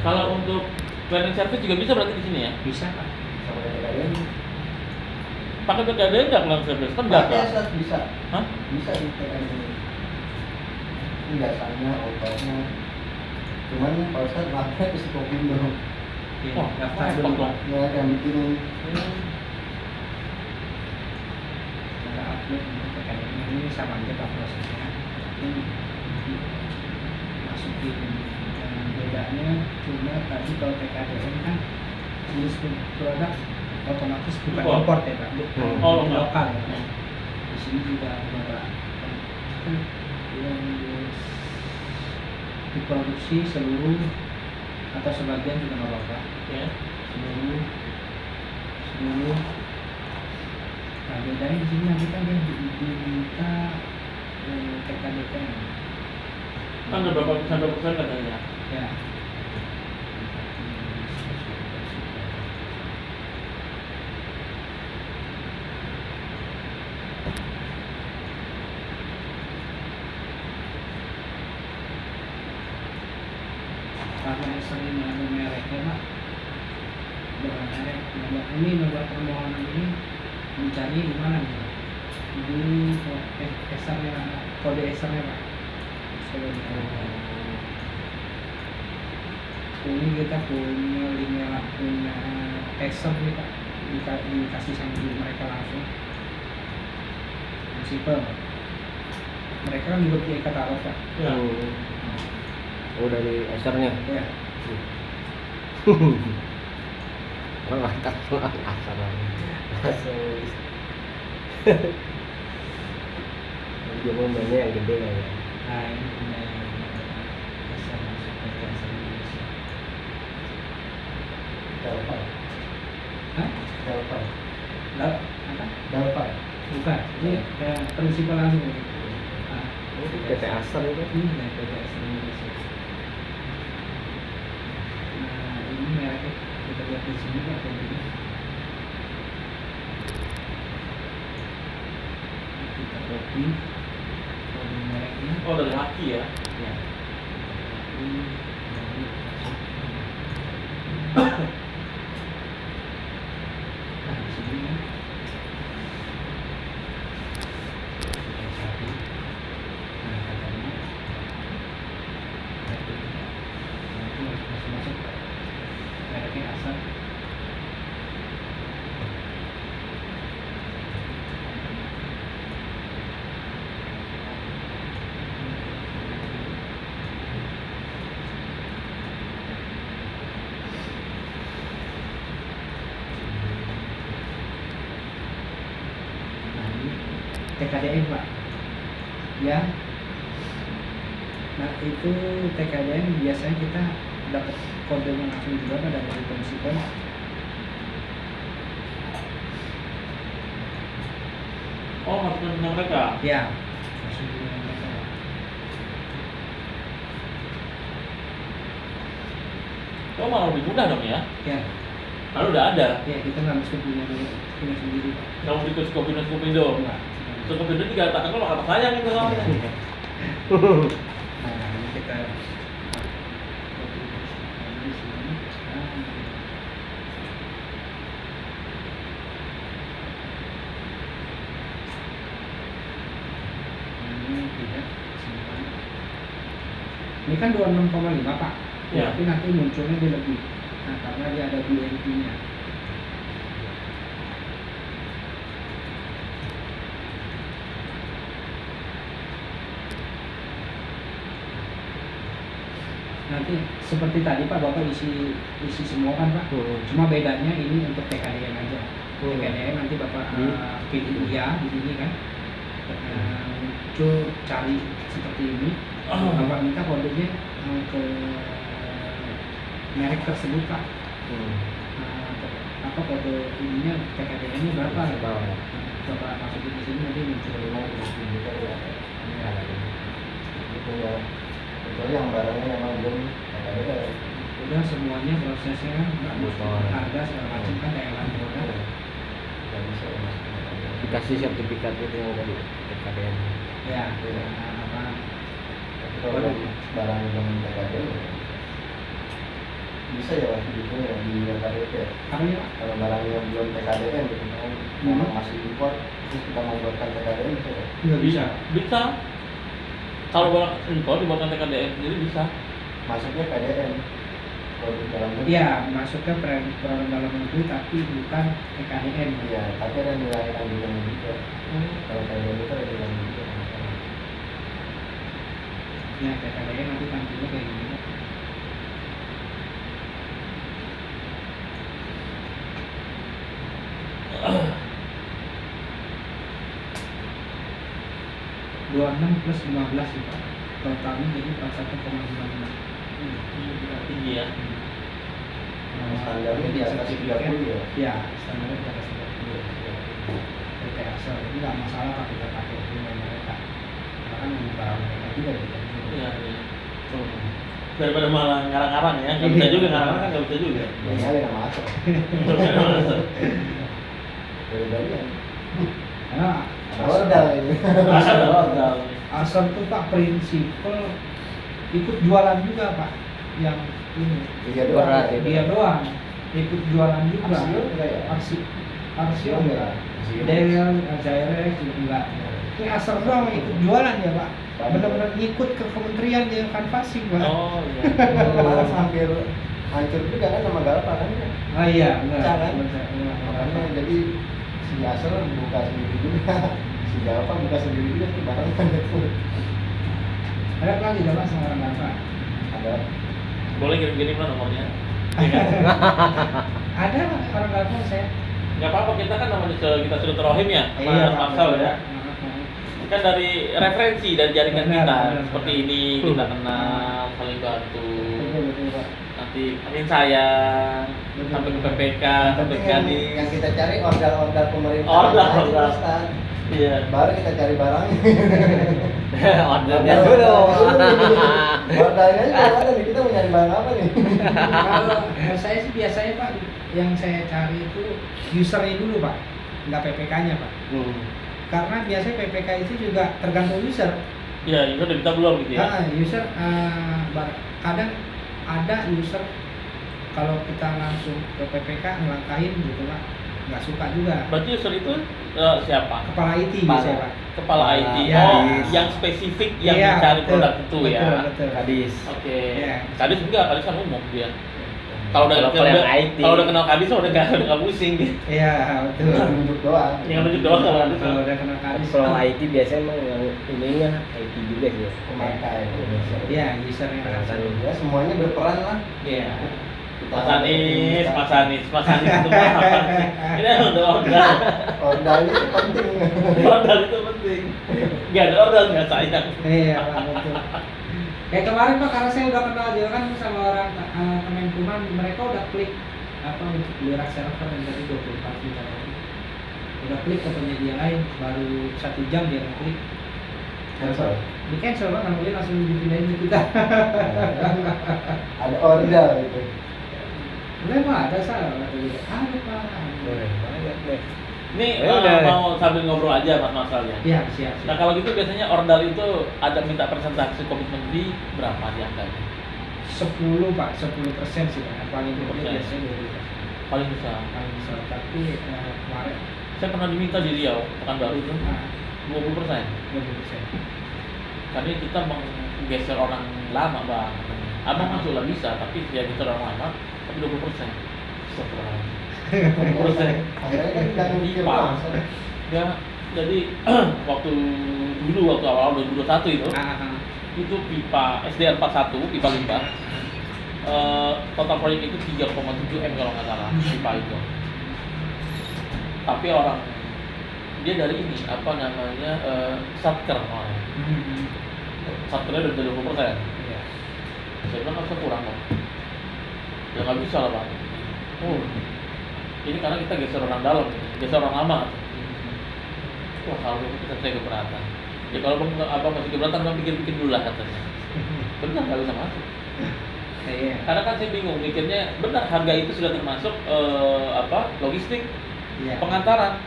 Kalau untuk cleaning service juga bisa berarti di sini ya? Bisa, Pak. Sama TKDN. Pakai TKDN nggak cleaning service? Kan nggak Pakai kan? Sat, bisa. Hah? Bisa di TKDN. Ini jasanya, obatnya. Cuman Pak Ustadz maafnya ke Psikopin dong. Wah, Daftar repot dulu, dong. Pak. Ya, yang bikin Cara upload untuk TKDN ini sama aja, Pak, prosesnya. Ini masukin bedanya cuma tadi kalau TKDN kan jenis produk otomatis bukan Impor. import ya, Pak. Oh, Ini lokal. lokal ya. Di sini juga beberapa yang diproduksi seluruh atau sebagian juga nggak apa-apa. Ya. seluruh nah bedanya di sini nanti kan dia diminta TKDN Kan ada berapa persen katanya? ya. Karena sering ada mereknya, Pak, dengan merek ini membuat permohonan ini mencari di mana nih, Pak? Di esernya, kode esernya, Pak. Ini kita punya eser nih, Pak, dikasih sama diri mereka langsung simple. Mereka kan juga punya katalog, Pak. Ya. Oh, dari esernya. Ya. Mantap, asal. Dia mau mainnya yang gede kan ya. Nah, ini punya eser masuk ke eser Indonesia. Delphi. Hah? Delphi. Apa? Delphi. Bukan, ini prinsipal langsung. Nah, Itu PT Acer itu. ini dari PT Asal Indonesia. Nah, ini mereknya kita lihat di sini, Pak, kodenya. Kita copy kode mereknya. Oh, dari Haki ya? Ya. Ini dari masuk. Nah, di sini ya. Kita cari. Nah, katanya. Nanti masuk mereknya asal. TKDN Pak. Ya. Nah itu TKDN biasanya kita dapat kodenya langsung juga Pak dari komisi pon. Oh, masuk ke mereka. Ya. Langsung dengan mereka. Oh, malah lebih mudah dong ya. Ya. Lalu udah ada. Ya kita nggak mesti punya sendiri Pak. Kamu ikut Skopindo. Enggak. Skopindo juga tak kalau kata sayang itu soalnya. Nah ini kita di sini. Ini tidak simpan. Ini kan 26,5 Pak. Ya. Tapi nanti munculnya dia lebih. Nah karena dia ada BNP-nya. Nanti seperti tadi Pak, Bapak isi semua kan Pak. Cuma bedanya ini untuk TKDN aja. TKDN nanti Bapak pilih iya di sini kan. Muncul cari seperti ini. Bapak minta kodenya ke merek tersebut Pak. Apa kode ininya TKDN-nya berapa? Bapak masukin di sini nanti muncul. Itu ya. Kecuali yang barangnya memang belum ada. Udah semuanya prosesnya nggak harga segala macam kan kayak lain produk. Nggak bisa ya, Mas. Dikasih sertifikat itu yang tadi TKDN. Ya, apa? Tapi kalau barang yang TKDN ya, bisa ya Mas gitu ya di TKDN ya. Apa nih Pak? Kalau barang yang belum TKDN gitu kan memang masih impor terus kita membuatkan TKDN bisa ya. Nggak bisa. Bisa. Kalau barang impor dibuatkan TKDN sendiri bisa. Masuknya PDN produk dalam negeri. Iya, masuknya produk dalam negeri tapi bukan TKDN. Iya, tapi ada nilai kandungan juga. Kalau PDN itu ada nilai juga. Ya, TKDN nanti tampilnya kayak gini. 26 plus 15 sih Pak. Totalnya jadi 41,56. Tinggi ya. Standarnya di atas 30 ya. Ya, standarnya di atas 30. PT Asal ini nggak masalah Pak kita pakai punya mereka. Karena kan yang barang mereka juga gitu. Iya, iya. Daripada malah ngarang-ngarang ya, nggak bisa juga ngarang-ngarang kan nggak bisa juga. Yang nyari nama asal. Dari bagian. Karena Modal ini. Ada modal. Asal tuh Pak prinsipal ikut jualan juga Pak. Yang ini Iya doang. dia doang ikut jualan juga. Arsio enggak ya? Arsio enggak. Del, Jairek juga enggak. Ini asal doang ikut jualan ya Pak. Benar-benar ikut ke kementerian dia kanvasing Pak. Oh iya. Kemarin hampir hancur juga kan sama Galpa kan. Oh iya, benar. Jangan. Benar. Makanya jadi si Asal buka sendiri juga. Si Galpa buka sendiri juga tuh barang kan itu. Ada lagi enggak Pak sama orang apa? Ada. Boleh kirim-kirim lah nomornya. Ada Pak orang apa saya? Nggak apa-apa, kita kan namanya kita sudah terohim ya, sama Iya, Pak. Marcel ya. Kan dari referensi dari jaringan Benar, kita benar, seperti benar. ini kita kenal, saling bantu. Betul Pak. Nanti makin sayang Betul, sampai ke betul. PPK, Yang sampai penting ke yang kita cari order pemerintah. Order, aja, order. Ustaz. Iya. Baru kita cari barangnya. Ordernya dulu. Ordernya juga ada nih, kita mau nyari barang apa nih? Kalau saya sih biasanya Pak yang saya cari itu usernya dulu Pak, nggak PPK-nya Pak. Karena biasanya PPK itu juga tergantung user. Iya, itu udah kita belum gitu ya. User kadang ada user kalau kita langsung ke PPK ngelangkahin gitu Pak, nggak suka juga. Berarti user itu siapa? Kepala IT biasanya Pak. Kepala IT. Iya. Oh, yang spesifik yang Iya, mencari betul. produk itu ya. Betul. Kadis. Oke. Iya. Kadis enggak, kadis kan umum dia. Kalau udah Kalau yang IT. kalau udah kenal kadis udah nggak pusing gitu. Iya betul. Tunjuk doang. Yang nunjuk doang kalau kadis. Kalau udah kena kadis. Kalau IT biasanya emang yang ininya IT juga sih. Pemakai. Iya user yang Kan langsung. Ya semuanya berperan lah. Iya. Mas Anies itu apa sih? Ini udah ordal. Ordal itu penting. Ordal itu penting. Gak ada ordal nggak sayang. Iya, Pak, betul. Kayak kemarin Pak, karena saya udah kenal juga kan sama orang Kemenkumham, mereka udah klik apa untuk beli rak server yang tadi 24 juta tadi. Udah klik ke penyedia lain, baru 1 jam dia ngeklik. Cancel. Di cancel Pak, nggak boleh langsung dipindahin ke kita. Ada ordal gitu. Memang ada salah kata dia. Ada Pak. Banyak deh. Ini Ya udah. mau sambil ngobrol aja Mas Masalnya. Iya, siap. Nah kalau gitu biasanya ordal itu ada minta persentase komitmen di berapa di angkanya? 10 Pak, 10% sih Pak. Paling gede 10%. biasanya 20%. Paling besar. Paling besar, tapi kemarin Saya pernah diminta di Riau, Pekanbaru itu 20%. 20%. Karena kita menggeser orang lama bang. Abang masuk lah bisa, tapi ya geser orang lama, tapi 20%. Astagfirullahaladzim. 20%. Akhirnya kan nggak mikir IPA. masa. Ya, jadi waktu awal 2021 itu, itu pipa SDR 41, pipa limbah. Total proyek itu 3,7 M kalau nggak salah pipa itu. Tapi orang dia dari ini apa namanya satker namanya. Satkernya udah 20%. Iya. Saya bilang nggak usah kurang dong. Ya nggak bisa lah bang. Oh, ini karena kita geser orang dalam, geser orang lama. Wah kalau kita saya keberatan. Ya kalau abang masih keberatan, bang pikir-pikir dulu lah katanya. Benar nggak bisa masuk. Iya. Karena kan saya bingung mikirnya, benar harga itu sudah termasuk logistik, Iya. pengantaran.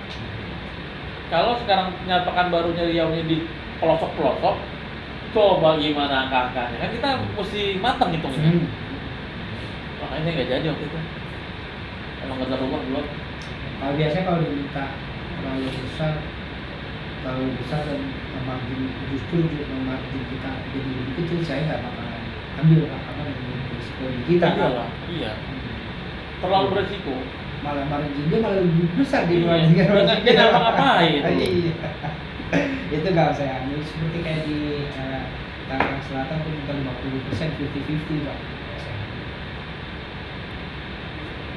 Kalau sekarang nyatakan barunya Riau-nya di pelosok-pelosok, coba gimana angka-angkanya? Kan kita mesti matang hitungnya. Makanya saya nggak jadi waktu itu. Emang nggak ada rumah belum. Kalau biasanya kalau diminta terlalu besar dan margin justru margin kita jadi lebih kecil, saya nggak bakalan ambil apa risiko di kita Iya lah, iya. Terlalu beresiko. Malah marginnya malah lebih besar Iya, dibandingkan dengan dia nggak ngapain. Iya. Itu nggak saya ambil seperti kayak di Tangerang Selatan tuh minta 50%, 50-50 Pak.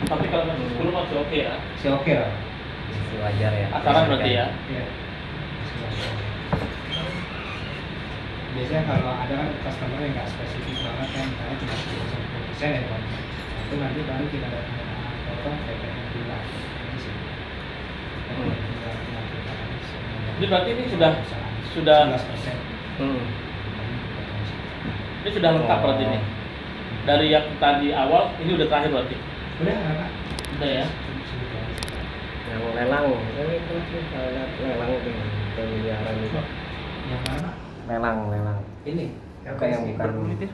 Tapi kalau masih 10 masih oke ya. Si oke lah. Masih wajar ya. Asaran berarti ya. Iya. Biasanya kalau ada kan customer yang nggak spesifik banget kan, misalnya cuma 10% ya Pak. Itu nanti baru kita ada potong PPN bulan. Ini sih. Jadi berarti ini sudah 11%. Ini sudah lengkap berarti ini. Dari yang tadi awal ini udah terakhir berarti. Udah nggak Pak? Udah ya. Yang lelang, lelang itu pemeliharaan itu. Yang mana? Lelang. Ini. Apa yang bukan Berapa menit ya?